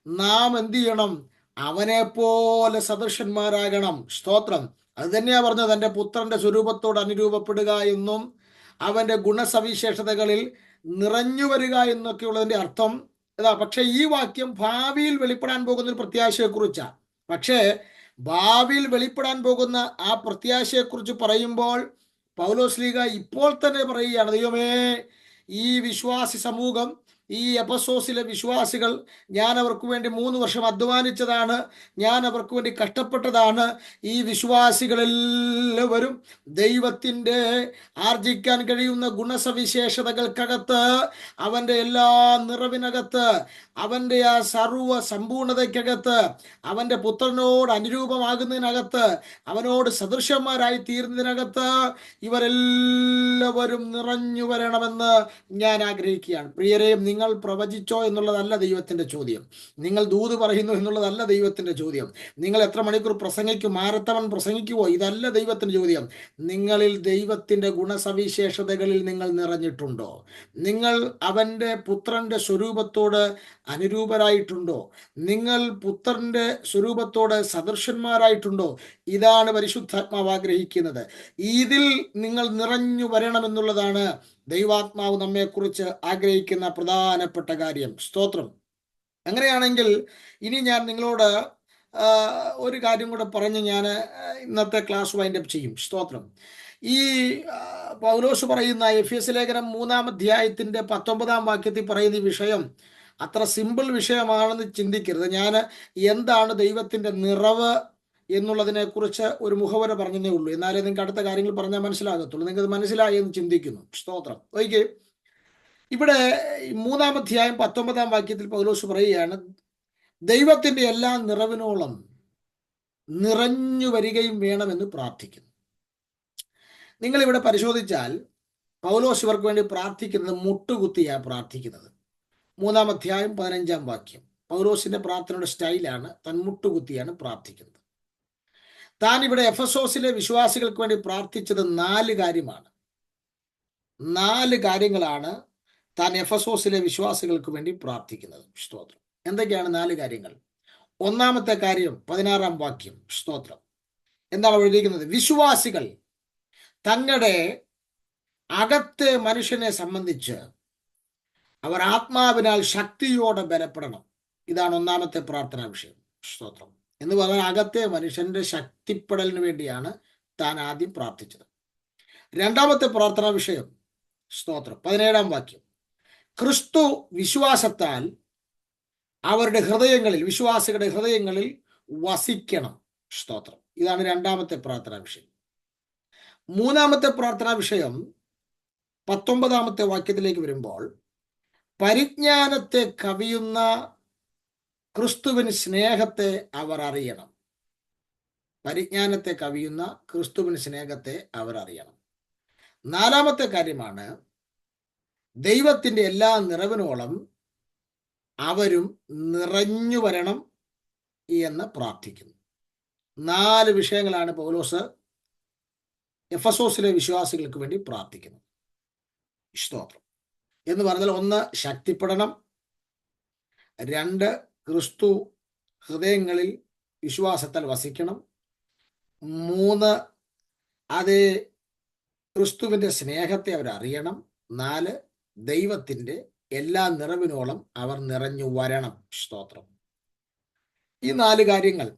നാം എന്ത് ചെയ്യണം? അവനെ പോലെ സദൃശന്മാരാകണം. സ്തോത്രം. അത് തന്നെയാ പറഞ്ഞത്, തൻ്റെ പുത്രന്റെ സ്വരൂപത്തോട് അനുരൂപപ്പെടുക എന്നും അവന്റെ ഗുണസവിശേഷതകളിൽ നിറഞ്ഞു വരിക എന്നൊക്കെയുള്ളതിന്റെ അർത്ഥം ഇതാ. പക്ഷെ ഈ വാക്യം ഭാവിയിൽ വെളിപ്പെടാൻ പോകുന്ന ഒരു പ്രത്യാശയെക്കുറിച്ചാണ്. പക്ഷേ ഭാവിയിൽ വെളിപ്പെടാൻ പോകുന്ന ആ പ്രത്യാശയെക്കുറിച്ച് പറയുമ്പോൾ പൗലോസ് ലീഗ ഇപ്പോൾ തന്നെ പറയുകയാണ്, ദൈവമേ, ഈ വിശ്വാസി സമൂഹം ഈ എഫെസോസിലെ വിശ്വാസികൾ, ഞാൻ അവർക്ക് വേണ്ടി 3 വർഷം അധ്വാനിച്ചതാണ്, ഞാൻ അവർക്ക് വേണ്ടി കഷ്ടപ്പെട്ടതാണ്. ഈ വിശ്വാസികളെല്ലാവരും ദൈവത്തിൻ്റെ ആർജിക്കാൻ കഴിയുന്ന ഗുണസവിശേഷതകൾക്കകത്ത്, അവൻ്റെ എല്ലാ നിറവിനകത്ത്, അവൻ്റെ ആ സർവ സമ്പൂർണതയ്ക്കകത്ത്, അവൻ്റെ പുത്രനോട് അനുരൂപമാകുന്നതിനകത്ത്, അവനോട് സദൃശന്മാരായി തീരുന്നതിനകത്ത് ഇവരെല്ലാവരും നിറഞ്ഞു വരണമെന്ന് ഞാൻ ആഗ്രഹിക്കുകയാണ്. പ്രിയരെ, നിങ്ങൾ പ്രവചിച്ചോ എന്നുള്ളതല്ല ദൈവത്തിൻ്റെ ചോദ്യം, നിങ്ങൾ ദൂത് പറയുന്നു എന്നുള്ളതല്ല ദൈവത്തിൻ്റെ ചോദ്യം, നിങ്ങൾ എത്ര മണിക്കൂർ പ്രസംഗിക്കും, മാരത്തവൻ പ്രസംഗിക്കുവോ, ഇതല്ല ദൈവത്തിൻ്റെ ചോദ്യം. നിങ്ങളിൽ ദൈവത്തിൻ്റെ ഗുണസവിശേഷതകളിൽ നിങ്ങൾ നിറഞ്ഞിട്ടുണ്ടോ? നിങ്ങൾ അവൻ്റെ പുത്രൻ്റെ സ്വരൂപത്തോട് അനുരൂപരായിട്ടുണ്ടോ? നിങ്ങൾ പുത്രൻ്റെ സ്വരൂപത്തോട് സദൃശന്മാരായിട്ടുണ്ടോ? ഇതാണ് പരിശുദ്ധാത്മാവ് ആഗ്രഹിക്കുന്നത്. ഇതിൽ നിങ്ങൾ നിറഞ്ഞു വരണമെന്നുള്ളതാണ് ദൈവാത്മാവ് നമ്മെക്കുറിച്ച് ആഗ്രഹിക്കുന്ന പ്രധാനപ്പെട്ട കാര്യം. സ്തോത്രം. അങ്ങനെയാണെങ്കിൽ ഇനി ഞാൻ നിങ്ങളോട് ഒരു കാര്യം കൂടെ പറഞ്ഞ് ഞാൻ ഇന്നത്തെ ക്ലാസ് വൈൻഡപ്പ് ചെയ്യും. സ്തോത്രം. ഈ പൗലോസ് പറയുന്ന എഫെസ്യ ലേഖനം 3-ാം അധ്യായത്തിൻ്റെ 19-ാം വാക്യത്തിൽ പറയുന്ന ഈ വിഷയം അത്ര സിമ്പിൾ വിഷയമാണെന്ന് ചിന്തിക്കരുത്. ഞാൻ എന്താണ് ദൈവത്തിൻ്റെ നിറവ് എന്നുള്ളതിനെക്കുറിച്ച് ഒരു മുഖവര പറഞ്ഞതേ ഉള്ളൂ. എന്നാലേ നിങ്ങൾക്ക് അടുത്ത കാര്യങ്ങൾ പറഞ്ഞാൽ മനസ്സിലാകത്തുള്ളൂ. നിങ്ങൾക്ക് മനസ്സിലായി എന്ന് ചിന്തിക്കുന്നു. സ്തോത്രം. ഓക്കെ, ഇവിടെ 3-ാം അധ്യായം 19-ാം വാക്യത്തിൽ പൗലോസ് പറയുകയാണ്, ദൈവത്തിൻ്റെ എല്ലാ നിറവിനോളം നിറഞ്ഞു വരികയും വേണമെന്ന് പ്രാർത്ഥിക്കുന്നു. നിങ്ങളിവിടെ പരിശോധിച്ചാൽ പൗലോസ് ഇവർക്ക് വേണ്ടി പ്രാർത്ഥിക്കുന്നത് മുട്ടുകുത്തിയാണ് പ്രാർത്ഥിക്കുന്നത്. 3-ാം അധ്യായം 15-ാം വാക്യം പൗലോസിന്റെ പ്രാർത്ഥനയുടെ സ്റ്റൈലാണ്. താൻ മുട്ടുകുത്തിയാണ് പ്രാർത്ഥിക്കുന്നത്. താൻ ഇവിടെ എഫെസോസിലെ വിശ്വാസികൾക്ക് വേണ്ടി പ്രാർത്ഥിച്ചത് 4 കാര്യമാണ്. 4 കാര്യങ്ങളാണ് താൻ എഫെസോസിലെ വിശ്വാസികൾക്ക് വേണ്ടി പ്രാർത്ഥിക്കുന്നത്. സ്തോത്രം. എന്തൊക്കെയാണ് 4 കാര്യങ്ങൾ? ഒന്നാമത്തെ കാര്യം 16-ാം വാക്യം. സ്തോത്രം. എന്താണ് എഴുതിയിരിക്കുന്നത്? വിശ്വാസികൾ തങ്ങളുടെ അകത്തെ മനുഷ്യനെ സംബന്ധിച്ച് അവർ ആത്മാവിനാൽ ശക്തിയോടെ ബലപ്പെടണം. ഇതാണ് ഒന്നാമത്തെ പ്രാർത്ഥനാ വിഷയം. സ്തോത്രം. എന്ന് പറഞ്ഞാൽ അകത്തെ മനുഷ്യന്റെ ശക്തിപ്പെടലിന് വേണ്ടിയാണ് താൻ ആദ്യം പ്രാർത്ഥിച്ചത്. രണ്ടാമത്തെ പ്രാർത്ഥനാ വിഷയം, സ്തോത്രം, 17-ാം വാക്യം, ക്രിസ്തു വിശ്വാസത്താൽ അവരുടെ ഹൃദയങ്ങളിൽ, വിശ്വാസികളുടെ ഹൃദയങ്ങളിൽ വസിക്കണം. സ്തോത്രം. ഇതാണ് രണ്ടാമത്തെ പ്രാർത്ഥനാ വിഷയം. മൂന്നാമത്തെ പ്രാർത്ഥനാ വിഷയം 19-ാമത്തെ വാക്യത്തിലേക്ക് വരുമ്പോൾ, പരിജ്ഞാനത്തെ കവിയുന്ന ക്രിസ്തുവിന് സ്നേഹത്തെ അവർ അറിയണം. പരിജ്ഞാനത്തെ കവിയുന്ന ക്രിസ്തുവിന് സ്നേഹത്തെ അവർ അറിയണം. നാലാമത്തെ കാര്യമാണ്, ദൈവത്തിൻ്റെ എല്ലാ നിറവിനോളം അവരും നിറഞ്ഞു വരണം എന്ന് പ്രാർത്ഥിക്കുന്നു. 4 വിഷയങ്ങളാണ് പൗലോസ് എഫെസോസിലെ വിശ്വാസികൾക്ക് വേണ്ടി പ്രാർത്ഥിക്കുന്നത്. സ്തോത്രം. എന്ന് പറഞ്ഞാൽ 1, ശക്തിപ്പെടണം. 2, ക്രിസ്തു ഹൃദയങ്ങളിൽ വിശ്വാസത്താൽ വസിക്കണം. 3, അതേ ക്രിസ്തുവിൻ്റെ സ്നേഹത്തെ അവർ അറിയണം. 4, ദൈവത്തിൻ്റെ എല്ലാ നിറവിനോളം അവർ നിറഞ്ഞു വരണം. സ്തോത്രം. ഈ 4 കാര്യങ്ങൾ,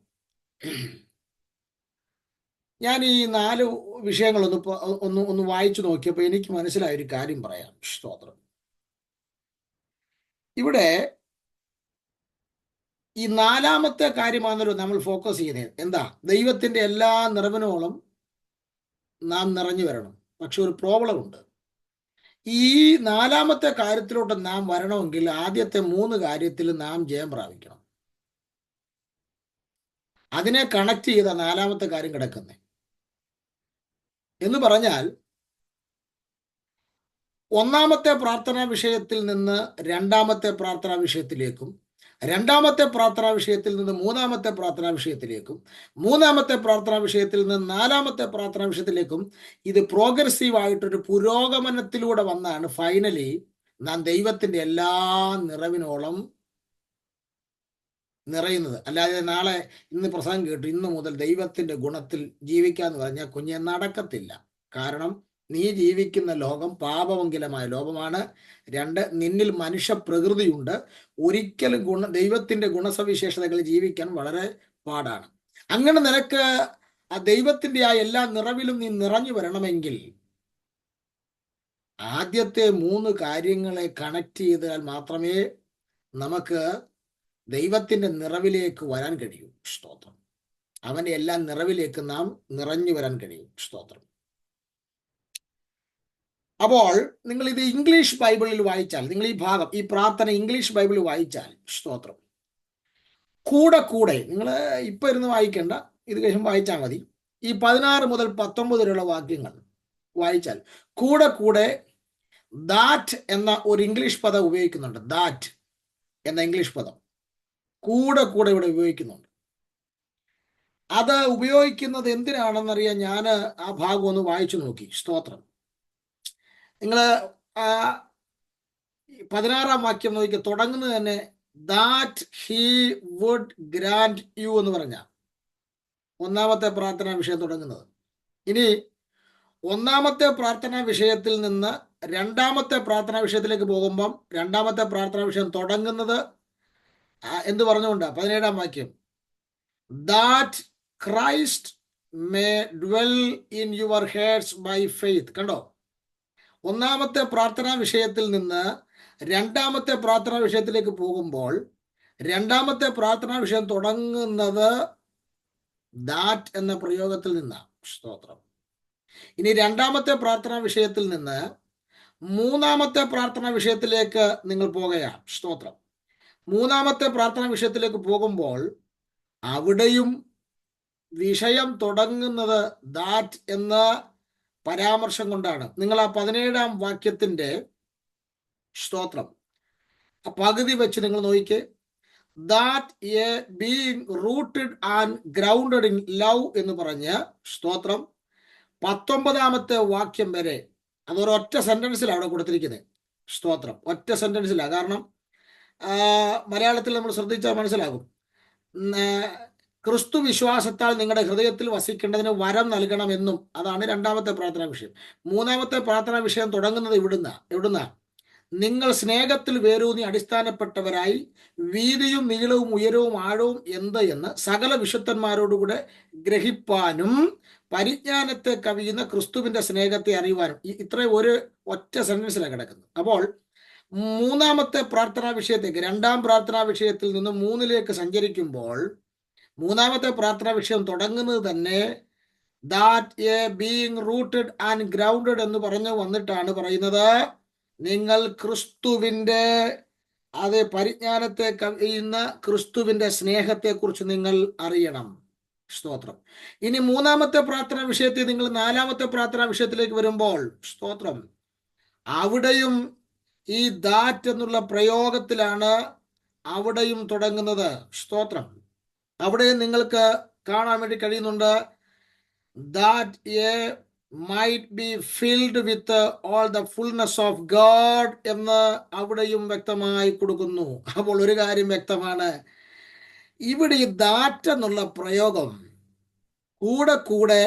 ഞാൻ ഈ 4 വിഷയങ്ങളൊന്ന് വായിച്ചു നോക്കിയപ്പോൾ എനിക്ക് മനസ്സിലായ ഒരു കാര്യം പറയാം. സ്തോത്രം. ഇവിടെ ഈ 4-ാമത്തെ കാര്യമാണല്ലോ നമ്മൾ ഫോക്കസ് ചെയ്യുന്നത്. എന്താ? ദൈവത്തിൻ്റെ എല്ലാ നിറവിനോളം നാം നിറഞ്ഞു വരണം. പക്ഷെ ഒരു പ്രോബ്ലം ഉണ്ട്. ഈ 4-ാമത്തെ കാര്യത്തിലോട്ട് നാം വരണമെങ്കിൽ ആദ്യത്തെ 3 കാര്യത്തിൽ നാം ജയം പ്രാപിക്കണം. അതിനെ കണക്ട് ചെയ്ത 4-ാമത്തെ കാര്യം കിടക്കുന്നത്. എന്ന് പറഞ്ഞാൽ, 1-ാമത്തെ പ്രാർത്ഥനാ വിഷയത്തിൽ നിന്ന് 2-ാമത്തെ പ്രാർത്ഥനാ വിഷയത്തിലേക്കും, 2-ാമത്തെ പ്രാർത്ഥനാ വിഷയത്തിൽ നിന്ന് 3-ാമത്തെ പ്രാർത്ഥനാ വിഷയത്തിലേക്കും, 3-ാമത്തെ പ്രാർത്ഥനാ വിഷയത്തിൽ നിന്ന് 4-ാമത്തെ പ്രാർത്ഥനാ വിഷയത്തിലേക്കും, ഇത് പ്രോഗ്രസീവ് ആയിട്ടൊരു പുരോഗമനത്തിലൂടെ വന്നാണ് ഫൈനലി നാം ദൈവത്തിൻ്റെ എല്ലാ നിറവിനോളം നിറയുന്നത്. അല്ലാതെ നാളെ ഇന്ന് പ്രസംഗം കേട്ടു ഇന്ന് മുതൽ ദൈവത്തിൻ്റെ ഗുണത്തിൽ ജീവിക്കാന്ന് പറഞ്ഞാൽ കുഞ്ഞെ നടക്കത്തില്ല. കാരണം നീ ജീവിക്കുന്ന ലോകം പാപമംഗലമായ ലോകമാണ്. 2, നിന്നിൽ മനുഷ്യ പ്രകൃതിയുണ്ട്. ഒരിക്കലും ദൈവത്തിൻ്റെ ഗുണസവിശേഷതകൾ ജീവിക്കാൻ വളരെ പാടാണ്. അങ്ങനെ നിനക്ക് ആ ദൈവത്തിൻ്റെ ആ എല്ലാ നിറവിലും നീ നിറഞ്ഞു വരണമെങ്കിൽ ആദ്യത്തെ 3 കാര്യങ്ങളെ കണക്ട് ചെയ്താൽ മാത്രമേ നമുക്ക് ദൈവത്തിന്റെ നിറവിലേക്ക് വരാൻ കഴിയൂ. സ്തോത്രം. അവന്റെ എല്ലാ നിറവിലേക്ക് നാം നിറഞ്ഞു വരാൻ കഴിയും. സ്തോത്രം. അപ്പോൾ നിങ്ങൾ ഇത് ഇംഗ്ലീഷ് ബൈബിളിൽ വായിച്ചാൽ, നിങ്ങൾ ഈ ഭാഗം, ഈ പ്രാർത്ഥന ഇംഗ്ലീഷ് ബൈബിളിൽ വായിച്ചാൽ, സ്തോത്രം, കൂടെ കൂടെ നിങ്ങൾ ഇപ്പൊ ഇരുന്ന് വായിക്കേണ്ട, ഇത് കഴിയുമ്പോൾ വായിച്ചാൽ മതി. ഈ 16 മുതൽ 19 വരെയുള്ള വാക്യങ്ങൾ വായിച്ചാൽ കൂടെ കൂടെ ദാറ്റ് എന്ന ഒരു ഇംഗ്ലീഷ് പദം ഉപയോഗിക്കുന്നുണ്ട്. ദാറ്റ് എന്ന ഇംഗ്ലീഷ് പദം കൂടെ കൂടെ ഇവിടെ ഉപയോഗിക്കുന്നുണ്ട്. അത് ഉപയോഗിക്കുന്നത് എന്തിനാണെന്നറിയാൻ ഞാൻ ആ ഭാഗം ഒന്ന് വായിച്ചു നോക്കി. സ്തോത്രം. നിങ്ങൾ 16-ാം വാക്യം നോക്കി, തുടങ്ങുന്നത് തന്നെ that he would grant you എന്ന് പറഞ്ഞ ഒന്നാമത്തെ പ്രാർത്ഥനാ വിഷയം തുടങ്ങുന്നത്. ഇനി ഒന്നാമത്തെ പ്രാർത്ഥനാ വിഷയത്തിൽ നിന്ന് രണ്ടാമത്തെ പ്രാർത്ഥനാ വിഷയത്തിലേക്ക് പോകുമ്പം രണ്ടാമത്തെ പ്രാർത്ഥനാ വിഷയം തുടങ്ങുന്നത് എന്ത് പറഞ്ഞുകൊണ്ട് 17-ാം വാക്യം, that Christ may dwell in your hearts by faith. കണ്ടോ, ഒന്നാമത്തെ പ്രാർത്ഥനാ വിഷയത്തിൽ നിന്ന് രണ്ടാമത്തെ പ്രാർത്ഥനാ വിഷയത്തിലേക്ക് പോകുമ്പോൾ രണ്ടാമത്തെ പ്രാർത്ഥനാ വിഷയം തുടങ്ങുന്നത് ദാറ്റ് എന്ന പ്രയോഗത്തിൽ നിന്നാണ്. സ്തോത്രം. ഇനി രണ്ടാമത്തെ പ്രാർത്ഥനാ വിഷയത്തിൽ നിന്ന് മൂന്നാമത്തെ പ്രാർത്ഥനാ വിഷയത്തിലേക്ക് നിങ്ങൾ പോകുകയാണ്. സ്തോത്രം. മൂന്നാമത്തെ പ്രാർത്ഥനാ വിഷയത്തിലേക്ക് പോകുമ്പോൾ അവിടെയും വിഷയം തുടങ്ങുന്നത് ദാറ്റ് എന്ന പരാമർശം കൊണ്ടാണ്. നിങ്ങൾ ആ 17-ാം വാക്യത്തിന്റെ സ്തോത്രം പകുതി വെച്ച് നിങ്ങൾ നോക്കിക്കേ. That A being rooted and grounded in love എന്ന് പറഞ്ഞ് സ്തോത്രം 19-ാമത്തെ വാക്യം വരെ അതൊരൊറ്റ സെന്റൻസിലാണ് അവിടെ കൊടുത്തിരിക്കുന്നത്. സ്തോത്രം. ഒറ്റ സെന്റൻസിലാണ്. കാരണം മലയാളത്തിൽ നമ്മൾ ശ്രദ്ധിച്ചാൽ മനസ്സിലാകും. ക്രിസ്തു വിശ്വാസത്താൽ നിങ്ങളുടെ ഹൃദയത്തിൽ വസിക്കേണ്ടതിന് വരം നൽകണമെന്നും, അതാണ് രണ്ടാമത്തെ പ്രാർത്ഥനാ വിഷയം. മൂന്നാമത്തെ പ്രാർത്ഥനാ വിഷയം തുടങ്ങുന്നത് എവിടുന്ന നിങ്ങൾ സ്നേഹത്തിൽ വേരൂന്നി അടിസ്ഥാനപ്പെട്ടവരായി വീതിയും നീളവും ഉയരവും ആഴവും എന്ത് എന്ന് സകല വിശുദ്ധന്മാരോടുകൂടെ ഗ്രഹിപ്പാനും പരിജ്ഞാനത്തെ കവിയുന്ന ക്രിസ്തുവിന്റെ സ്നേഹത്തെ അറിയുവാനും. ഇത്രയും ഒരു ഒറ്റ സെന്റൻസിലാണ് കിടക്കുന്നത്. അപ്പോൾ മൂന്നാമത്തെ പ്രാർത്ഥനാ വിഷയത്തേക്ക്, രണ്ടാം പ്രാർത്ഥനാ വിഷയത്തിൽ നിന്ന് 3-ലേക്ക് സഞ്ചരിക്കുമ്പോൾ മൂന്നാമത്തെ പ്രാർത്ഥനാ വിഷയം തുടങ്ങുന്നത് തന്നെ that A being rooted and grounded എന്ന് പറഞ്ഞു വന്നിട്ടാണ് പറയുന്നത്, നിങ്ങൾ ക്രിസ്തുവിന്റെ പരിജ്ഞാനത്തെ കവിയുന്ന ക്രിസ്തുവിന്റെ സ്നേഹത്തെക്കുറിച്ച് നിങ്ങൾ അറിയണം. സ്തോത്രം. ഇനി മൂന്നാമത്തെ പ്രാർത്ഥനാ വിഷയത്തിൽ നിങ്ങൾ 4-ാമത്തെ പ്രാർത്ഥനാ വിഷയത്തിലേക്ക് വരുമ്പോൾ സ്തോത്രം, അവിടെയും ഈ ദാറ്റ് എന്നുള്ള പ്രയോഗത്തിലാണ് അവിടെയും തുടങ്ങുന്നത്. സ്തോത്രം. അവിടെയും നിങ്ങൾക്ക് കാണാൻ വേണ്ടി കഴിയുന്നുണ്ട്, that A might be filled with all the fullness of God എന്ന് അവിടെയും വ്യക്തമായി കൊടുക്കുന്നു. അപ്പോൾ ഒരു കാര്യം വ്യക്തമാണ്, ഇവിടെ ഈ ദാറ്റ് എന്നുള്ള പ്രയോഗം കൂടെ കൂടെ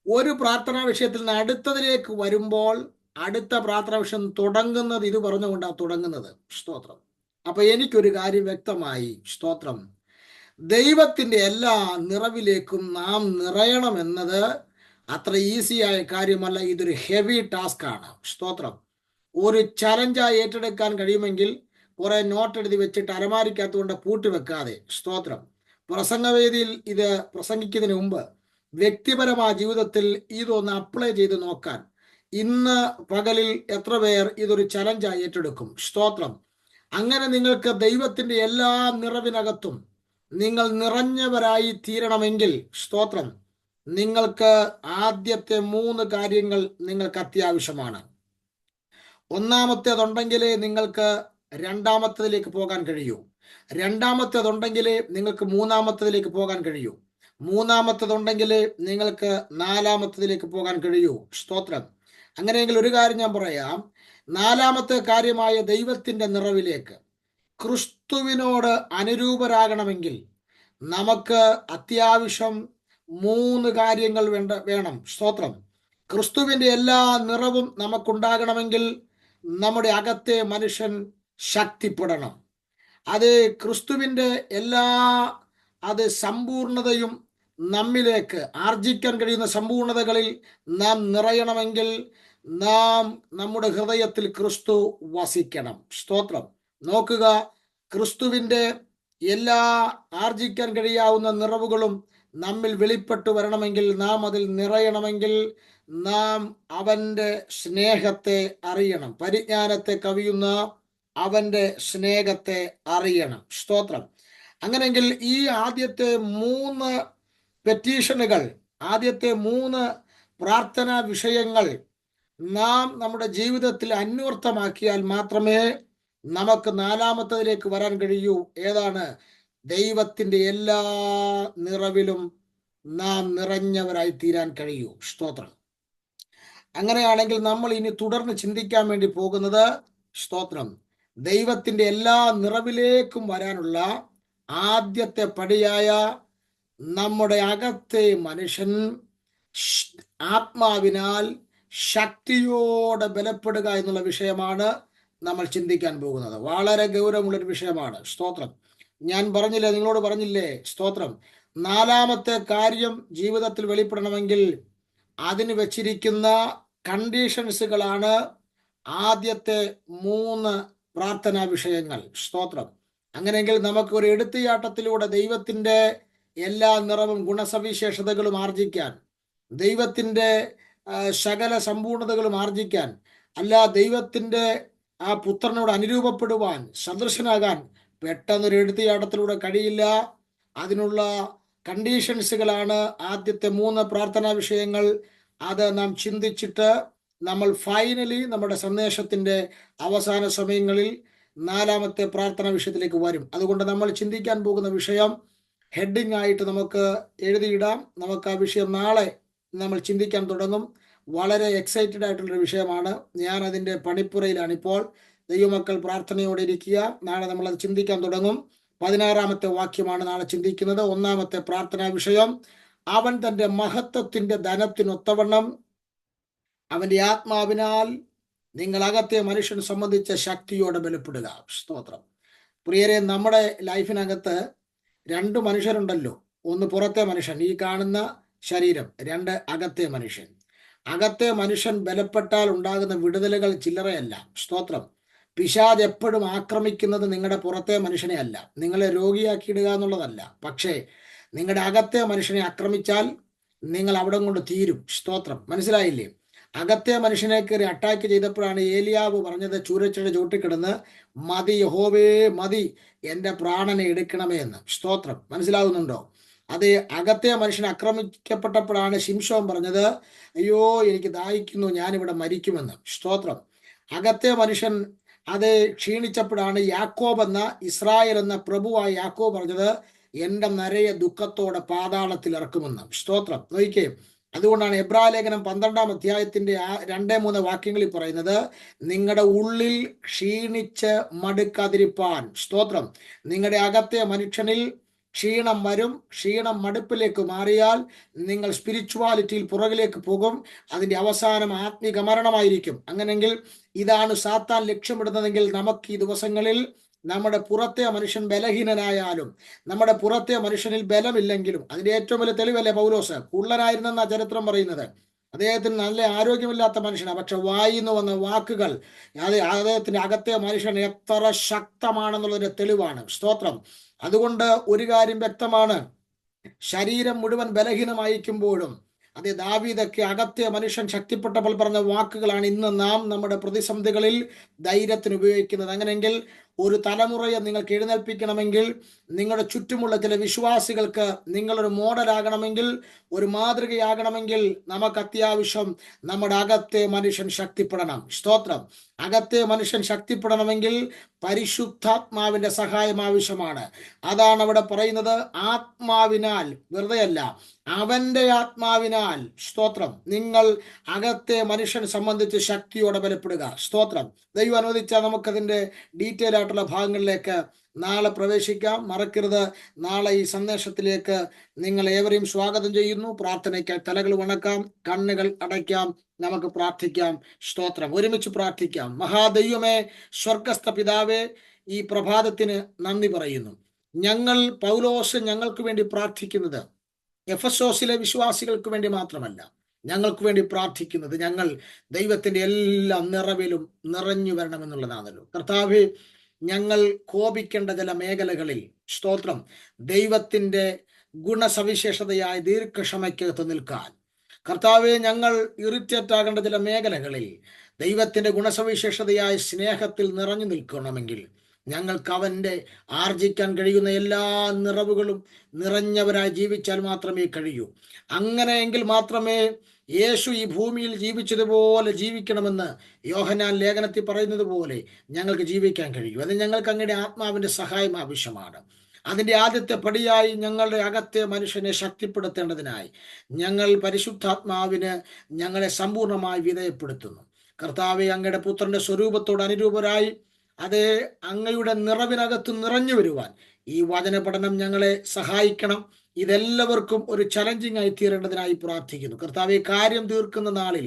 ഒരു പ്രാർത്ഥനാ വിഷയത്തിൽ നിന്ന് അടുത്തതിലേക്ക് വരുമ്പോൾ അടുത്ത പ്രാർത്ഥനാ വിഷയം തുടങ്ങുന്നത് ഇത് പറഞ്ഞുകൊണ്ടാണ് തുടങ്ങുന്നത്. സ്തോത്രം. അപ്പൊ എനിക്കൊരു കാര്യം വ്യക്തമായി. സ്തോത്രം. ദൈവത്തിന്റെ എല്ലാ നിറവിലേക്കും നാം നിറയണമെന്നത് അത്ര ഈസിയായ കാര്യമല്ല. ഇതൊരു ഹെവി ടാസ്ക് ആണ്. സ്തോത്രം. ഒരു ചലഞ്ചായി ഏറ്റെടുക്കാൻ കഴിയുമെങ്കിൽ കുറെ നോട്ട് എഴുതി വെച്ചിട്ട് അലമാരിക്കകത്തുകൊണ്ട് പൂട്ടി വെക്കാതെ, സ്തോത്രം, പ്രസംഗവേദിയിൽ ഇത് പ്രസംഗിക്കുന്നതിന് മുമ്പ് വ്യക്തിപരമായ ജീവിതത്തിൽ ഇതൊന്ന് അപ്ലൈ ചെയ്ത് നോക്കാൻ ഇന്ന് പകലിൽ എത്ര പേർ ഇതൊരു ചലഞ്ചായി ഏറ്റെടുക്കും? സ്തോത്രം. അങ്ങനെ നിങ്ങൾക്ക് ദൈവത്തിന്റെ എല്ലാ നിറവിനകത്തും നിങ്ങൾ നിറഞ്ഞവരായി തീരണമെങ്കിൽ സ്തോത്രം, നിങ്ങൾക്ക് ആദ്യത്തെ 3 കാര്യങ്ങൾ നിങ്ങൾക്ക് അത്യാവശ്യമാണ്. ഒന്നാമത്തേതുണ്ടെങ്കിലേ നിങ്ങൾക്ക് രണ്ടാമത്തേതിലേക്ക് പോകാൻ കഴിയൂ. രണ്ടാമത്തേതുണ്ടെങ്കിലേ നിങ്ങൾക്ക് മൂന്നാമത്തേതിലേക്ക് പോകാൻ കഴിയൂ. മൂന്നാമത്തേതുണ്ടെങ്കിലേ നിങ്ങൾക്ക് 4-ാമത്തേതിലേക്ക് പോകാൻ കഴിയൂ. സ്തോത്രം. അങ്ങനെയെങ്കിൽ ഒരു കാര്യം ഞാൻ പറയാം. 4-ാമത്തെ കാര്യമായ ദൈവത്തിന്റെ നിറവിലേക്ക്, ക്രിസ്തുവിനോട് അനുരൂപരാകണമെങ്കിൽ നമുക്ക് അത്യാവശ്യം 3 കാര്യങ്ങൾ വേണം. സ്തോത്രം. ക്രിസ്തുവിന്റെ എല്ലാ നിറവും നമുക്കുണ്ടാകണമെങ്കിൽ നമ്മുടെ അകത്തെ മനുഷ്യൻ ശക്തിപ്പെടണം. അത് ക്രിസ്തുവിന്റെ എല്ലാ സമ്പൂർണതയും നമ്മിലേക്ക് ആർജിക്കാൻ കഴിയുന്ന സമ്പൂർണതകളിൽ നാം നിറയണമെങ്കിൽ നാം നമ്മുടെ ഹൃദയത്തിൽ ക്രിസ്തു വസിക്കണം. സ്തോത്രം. നോക്കുക, ക്രിസ്തുവിൻ്റെ എല്ലാ ആർജിക്കാൻ കഴിയാവുന്ന നിറവുകളും നമ്മിൽ വെളിപ്പെട്ടു വരണമെങ്കിൽ, നാം അതിൽ നിറയണമെങ്കിൽ, നാം അവൻ്റെ സ്നേഹത്തെ അറിയണം. പരിജ്ഞാനത്തെ കവിയുന്ന അവൻ്റെ സ്നേഹത്തെ അറിയണം. സ്തോത്രം. അങ്ങനെയെങ്കിൽ ഈ ആദ്യത്തെ 3 പെറ്റീഷനുകൾ, ആദ്യത്തെ 3 പ്രാർത്ഥനാ വിഷയങ്ങൾ നാം നമ്മുടെ ജീവിതത്തിൽ അന്വർത്ഥമാക്കിയാൽ മാത്രമേ നമുക്ക് 4മത്തതിലേക്ക് വരാൻ കഴിയൂ. ഏതാണ്? ദൈവത്തിൻ്റെ എല്ലാ നിറവിലും നാം നിറഞ്ഞവരായി തീരാൻ കഴിയൂ. സ്തോത്രം. അങ്ങനെയാണെങ്കിൽ നമ്മൾ ഇനി തുടർന്ന് ചിന്തിക്കാൻ വേണ്ടി പോകുന്നത്, സ്തോത്രം, ദൈവത്തിൻ്റെ എല്ലാ നിറവിലേക്കും വരാനുള്ള ആദ്യത്തെ പടിയായ നമ്മുടെ അകത്തെ മനുഷ്യൻ ആത്മാവിനാൽ ശക്തിയോടെ ബലപ്പെടുക എന്നുള്ള വിഷയമാണ് നമ്മൾ ചിന്തിക്കാൻ പോകുന്നത്. വളരെ ഗൗരവമുള്ളൊരു വിഷയമാണ്. സ്തോത്രം. ഞാൻ പറഞ്ഞില്ലേ, നിങ്ങളോട് പറഞ്ഞില്ലേ, സ്തോത്രം, 4മത്തെ കാര്യം ജീവിതത്തിൽ വെളിപ്പെടണമെങ്കിൽ അതിന് വെച്ചിരിക്കുന്ന കണ്ടീഷൻസുകളാണ് ആദ്യത്തെ 3 പ്രാർത്ഥനാ വിഷയങ്ങൾ. സ്തോത്രം. അങ്ങനെയെങ്കിൽ നമുക്ക് ഒരു എടുത്തുചാട്ടത്തിലൂടെ ദൈവത്തിൻ്റെ എല്ലാ നിറവും ഗുണസവിശേഷതകളും ആർജിക്കാൻ, ദൈവത്തിൻ്റെ സകല സമ്പൂർണതകളും ആർജിക്കാൻ, അല്ല ദൈവത്തിൻ്റെ ആ പുത്രനോട് അനുരൂപപ്പെടുവാൻ, സദൃശനാകാൻ പെട്ടെന്നൊരു എടുത്തുചാട്ടത്തിലൂടെ കഴിയില്ല. അതിനുള്ള കണ്ടീഷൻസുകളാണ് ആദ്യത്തെ 3 പ്രാർത്ഥനാ വിഷയങ്ങൾ. അത് നാം ചിന്തിച്ചിട്ട് നമ്മൾ ഫൈനലി നമ്മുടെ സന്ദേശത്തിൻ്റെ അവസാന സമയങ്ങളിൽ 4മത്തെ പ്രാർത്ഥനാ വിഷയത്തിലേക്ക് വരും. അതുകൊണ്ട് നമ്മൾ ചിന്തിക്കാൻ പോകുന്ന വിഷയം ഹെഡിങ് ആയിട്ട് നമുക്ക് എഴുതിയിടാം. നമുക്ക് ആ വിഷയം നാളെ നമ്മൾ ചിന്തിക്കാൻ തുടങ്ങും. വളരെ എക്സൈറ്റഡ് ആയിട്ടുള്ളൊരു വിഷയമാണ്. ഞാൻ അതിൻ്റെ പണിപ്പുരയിലാണ് ഇപ്പോൾ. ദൈവമക്കൾ പ്രാർത്ഥനയോടെ ഇരിക്കുക. നാളെ നമ്മളത് ചിന്തിക്കാൻ തുടങ്ങും. 16മത്തെ വാക്യമാണ് നാളെ ചിന്തിക്കുന്നത്. 1മത്തെ പ്രാർത്ഥനാ വിഷയം, അവൻ തൻ്റെ മഹത്വത്തിൻ്റെ ധനത്തിനൊത്തവണ്ണം അവൻ്റെ ആത്മാവിനാൽ നിങ്ങളകത്തെ മനുഷ്യനെ സംബന്ധിച്ച ശക്തിയോടെ ബലപ്പെടുക. സ്തോത്രം. പ്രിയരെ, നമ്മുടെ ലൈഫിനകത്ത് 2 മനുഷ്യരുണ്ടല്ലോ. ഒന്ന് പുറത്തെ മനുഷ്യൻ, ഈ കാണുന്ന ശരീരം. 2 അകത്തെ മനുഷ്യൻ. അകത്തെ മനുഷ്യൻ ബലപ്പെട്ടാൽ ഉണ്ടാകുന്ന വിടുതലുകൾ ചില്ലറയല്ല. സ്തോത്രം. പിശാച് എപ്പോഴും ആക്രമിക്കുന്നത് നിങ്ങളുടെ പുറത്തെ മനുഷ്യനെ അല്ല, നിങ്ങളെ രോഗിയാക്കിയിടുക എന്നുള്ളതല്ല. പക്ഷേ നിങ്ങളുടെ അകത്തെ മനുഷ്യനെ ആക്രമിച്ചാൽ നിങ്ങൾ അവിടെ കൊണ്ട് തീരും. സ്തോത്രം. മനസ്സിലായില്ലേ? അകത്തെ മനുഷ്യനെ കയറി അറ്റാക്ക് ചെയ്തപ്പോഴാണ് ഏലിയാവ് പറഞ്ഞത്, ചൂരച്ചയുടെ ചോട്ടിൽ കിടന്ന്, മതി യഹോവേ മതി, എൻ്റെ പ്രാണനെ എടുക്കണമേ എന്ന്. സ്തോത്രം. മനസ്സിലാവുന്നുണ്ടോ? അത് അകത്തെ മനുഷ്യൻ ആക്രമിക്കപ്പെട്ടപ്പോഴാണ് ശിംശോൻ പറഞ്ഞത്, അയ്യോ എനിക്ക് ദാഹിക്കുന്നു, ഞാനിവിടെ മരിക്കുമെന്ന്. സ്തോത്രം. അകത്തെ മനുഷ്യൻ അത് ക്ഷീണിച്ചപ്പോഴാണ് യാക്കോബ് എന്ന, ഇസ്രായേൽ എന്ന പ്രഭുവായ യാക്കോബ് പറഞ്ഞത്, എൻ്റെ നരയെ ദുഃഖത്തോടെ പാതാളത്തിൽ ഇറക്കുമെന്ന്. സ്തോത്രം. നോക്കിക്കേ, അതുകൊണ്ടാണ് എബ്രായലേഖനം 12-ാം അധ്യായത്തിന്റെ 2-3 വാക്യങ്ങളിൽ പറയുന്നത്, നിങ്ങളുടെ ഉള്ളിൽ ക്ഷീണിച്ച് മടുക്കാതിരിപ്പാൻ. സ്തോത്രം. നിങ്ങളുടെ അകത്തെ മനുഷ്യനിൽ ക്ഷീണം വരും. ക്ഷീണം മടുപ്പിലേക്ക് മാറിയാൽ നിങ്ങൾ സ്പിരിച്വാലിറ്റിയിൽ പുറകിലേക്ക് പോകും. അതിൻ്റെ അവസാനം ആത്മീക മരണമായിരിക്കും. അങ്ങനെങ്കിൽ ഇതാണ് സാത്താൻ ലക്ഷ്യമിടുന്നതെങ്കിൽ നമുക്ക് ഈ ദിവസങ്ങളിൽ നമ്മുടെ പുറത്തെ മനുഷ്യൻ ബലഹീനനായാലും, നമ്മുടെ പുറത്തെ മനുഷ്യനിൽ ബലമില്ലെങ്കിലും, അതിൻ്റെ ഏറ്റവും വലിയ തെളിവല്ലേ പൗലോസ്? കുള്ളനായിരുന്നെന്ന ചരിത്രം പറയുന്നത്. അദ്ദേഹത്തിന് നല്ല ആരോഗ്യമില്ലാത്ത മനുഷ്യനാണ്, പക്ഷെ വായിന്ന് വന്ന വാക്കുകൾ അദ്ദേഹത്തിന്റെ അകത്തെ മനുഷ്യൻ എത്ര ശക്തമാണെന്നുള്ളതിന്റെ തെളിവാണ്. സ്തോത്രം. അതുകൊണ്ട് ഒരു കാര്യം വ്യക്തമാണ്, ശരീരം മുഴുവൻ ബലഹീനമായിരിക്കുമ്പോഴും അതേ ദാവീദൊക്കെ അകത്തെ മനുഷ്യൻ ശക്തിപ്പെട്ടപ്പോൾ പറഞ്ഞ വാക്കുകളാണ് ഇന്ന് നാം നമ്മുടെ പ്രതിസന്ധികളിൽ ധൈര്യത്തിന് ഉപയോഗിക്കുന്നത്. അങ്ങനെയെങ്കിൽ ഒരു തലമുറയെ നിങ്ങൾക്ക് എഴുന്നേൽപ്പിക്കണമെങ്കിൽ, നിങ്ങളുടെ ചുറ്റുമുള്ള ചില വിശ്വാസികൾക്ക് നിങ്ങളൊരു മോഡലാകണമെങ്കിൽ, ഒരു മാതൃകയാകണമെങ്കിൽ, നമുക്ക് അത്യാവശ്യം നമ്മുടെ അകത്തെ മനുഷ്യൻ ശക്തിപ്പെടണം. സ്തോത്രം. അകത്തെ മനുഷ്യൻ ശക്തിപ്പെടണമെങ്കിൽ പരിശുദ്ധാത്മാവിന്റെ സഹായം ആവശ്യമാണ്. അതാണ് അവിടെ പറയുന്നത്, ആത്മാവിനാൽ, വെറുതെയല്ല, അവന്റെ ആത്മാവിനാൽ. സ്തോത്രം. നിങ്ങൾ അകത്തെ മനുഷ്യനെ സംബന്ധിച്ച് ശക്തിയോടെ ബലപ്പെടുക. സ്തോത്രം. ദൈവം അനുവദിച്ചാൽ നമുക്കതിൻ്റെ ഡീറ്റെയിൽ ആയിട്ടുള്ള ഭാഗങ്ങളിലേക്ക് നാളെ പ്രവേശിക്കാം. മറക്കരുത്, നാളെ ഈ സന്ദേശത്തിലേക്ക് നിങ്ങൾ ഏവരെയും സ്വാഗതം ചെയ്യുന്നു. പ്രാർത്ഥനയ്ക്കായി തലകൾ വണക്കാം, കണ്ണുകൾ അടയ്ക്കാം, നമുക്ക് പ്രാർത്ഥിക്കാം. സ്തോത്രം. ഒരുമിച്ച് പ്രാർത്ഥിക്കാം. മഹാദൈവമേ, സ്വർഗസ്ഥ പിതാവേ, ഈ പ്രഭാതത്തിന് നന്ദി പറയുന്നു. ഞങ്ങൾ പൗലോസ് ഞങ്ങൾക്ക് വേണ്ടി പ്രാർത്ഥിക്കുന്നത് എഫെസോസിലെ വിശ്വാസികൾക്ക് വേണ്ടി മാത്രമല്ല, ഞങ്ങൾക്ക് വേണ്ടി പ്രാർത്ഥിക്കുന്നത് ഞങ്ങൾ ദൈവത്തിന്റെ എല്ലാ നിറവിലും നിറഞ്ഞു വരണമെന്നുള്ളതാണല്ലോ. കർത്താവെ, ഞങ്ങൾ കോപിക്കേണ്ട ചില മേഖലകളിൽ സ്തോത്രം ദൈവത്തിന്റെ ഗുണസവിശേഷതയായ ദീർഘക്ഷമയ്ക്കകത്ത് നിൽക്കാൻ, കർത്താവെ, ഞങ്ങൾ ഇറിറ്റേറ്റ് ആകേണ്ട ചില മേഖലകളിൽ ദൈവത്തിന്റെ ഗുണസവിശേഷതയായ സ്നേഹത്തിൽ നിറഞ്ഞു നിൽക്കണമെങ്കിൽ ഞങ്ങൾക്ക് അവന്റെ ആർജിക്കാൻ കഴിയുന്ന എല്ലാ നിറവുകളും നിറഞ്ഞവരായി ജീവിച്ചാൽ മാത്രമേ കഴിയൂ. അങ്ങനെയെങ്കിൽ മാത്രമേ യേശു ഈ ഭൂമിയിൽ ജീവിച്ചതുപോലെ ജീവിക്കണമെന്ന് യോഹന്നാൻ ലേഖനത്തിൽ പറയുന്നത് പോലെ ഞങ്ങൾക്ക് ജീവിക്കാൻ കഴിയൂ. അതിന് ഞങ്ങൾക്ക് അങ്ങയുടെ ആത്മാവിന്റെ സഹായം ആവശ്യമാണ്. അതിന്റെ ആദ്യത്തെ പടിയായി ഞങ്ങളുടെ അകത്തെ മനുഷ്യനെ ശക്തിപ്പെടുത്തേണ്ടതിനായി ഞങ്ങൾ പരിശുദ്ധാത്മാവിന് ഞങ്ങളെ സമ്പൂർണമായി വിധേയപ്പെടുത്തുന്നു. കർത്താവെ, അങ്ങയുടെ പുത്രന്റെ സ്വരൂപത്തോട് അനുരൂപരായി അതേ അങ്ങയുടെ നിറവിനകത്ത് നിറഞ്ഞു വരുവാൻ ഈ വചന പഠനം ഞങ്ങളെ സഹായിക്കണം. ഇതെല്ലാവർക്കും ഒരു ചലഞ്ചിങ് ആയി തീരേണ്ടതിനായി പ്രാർത്ഥിക്കുന്നു. കർത്താവെ, കാര്യം തീർക്കുന്ന നാളിൽ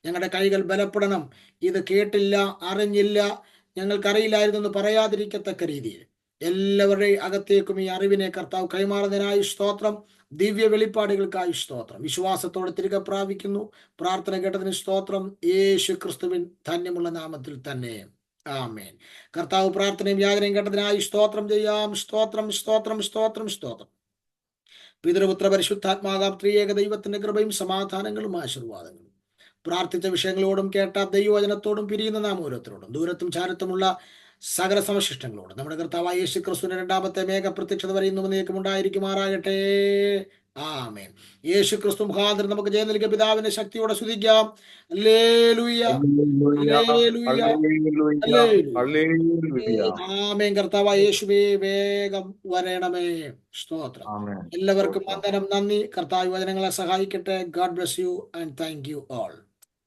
ഞങ്ങളുടെ കൈകൾ ബലപ്പെടണം. ഇത് കേട്ടില്ല, അറിഞ്ഞില്ല, ഞങ്ങൾക്കറിയില്ലായിരുന്നെന്ന് പറയാതിരിക്കത്തക്ക രീതിയിൽ എല്ലാവരുടെയും അകത്തേക്കും ഈ അറിവിനെ കർത്താവ് കൈമാറുന്നതിനായി സ്തോത്രം. ദിവ്യ വെളിപ്പാടുകൾക്കായി സ്തോത്രം. വിശ്വാസത്തോടെ തിരികെ പ്രാപിക്കുന്നു. പ്രാർത്ഥന കേട്ടതിന് സ്തോത്രം. യേശു ക്രിസ്തുവിൻ ധന്യമുള്ള നാമത്തിൽ തന്നെ, ആമേൻ. കർത്താവ് പ്രാർത്ഥനയും യാചനയും കേട്ടതിനായി സ്തോത്രം ചെയ്യാം. സ്തോത്രം, സ്തോത്രം, സ്തോത്രം, സ്തോത്രം. പിതൃപുത്ര പരിശുദ്ധാത്മാകാം ത്രിയേക ദൈവത്തിന്റെ കൃപയും സമാധാനങ്ങളും ആശീർവാദങ്ങളും പ്രാർത്ഥിച്ച വിഷയങ്ങളോടും കേട്ട ദൈവവചനത്തോടും പിരിയുന്ന നാം ഓരോരുത്തരോടും ദൂരത്തും ചാരത്തുമുള്ള സകല സമശിഷ്ടങ്ങളോടും നമ്മുടെ കർത്താവായ യേശു ക്രിസ്തുവിന്റെ രണ്ടാമത്തെ മേഘ പ്രത്യക്ഷത വരെ ഇന്നും എന്നേക്കും ഉണ്ടായിരിക്കുമാറാകട്ടെ. ആമേൻ. യേശു ക്രിസ്തു മുഖാന്തരം നമുക്ക് ജയം നൽകിയ പിതാവിന്റെ ശക്തിയോടെ സ്തുതിക്കാം. Hallelujah, hallelujah, hallelujah. ആമേൻ. കർത്താവായ യേശുവേ, വേഗം വരണമേ. സ്തോത്രം. എല്ലാവർക്കും വന്ദനം, നന്ദി. കർത്താവ് വചനങ്ങളെ സഹായിക്കട്ടെ. God bless you and thank you all.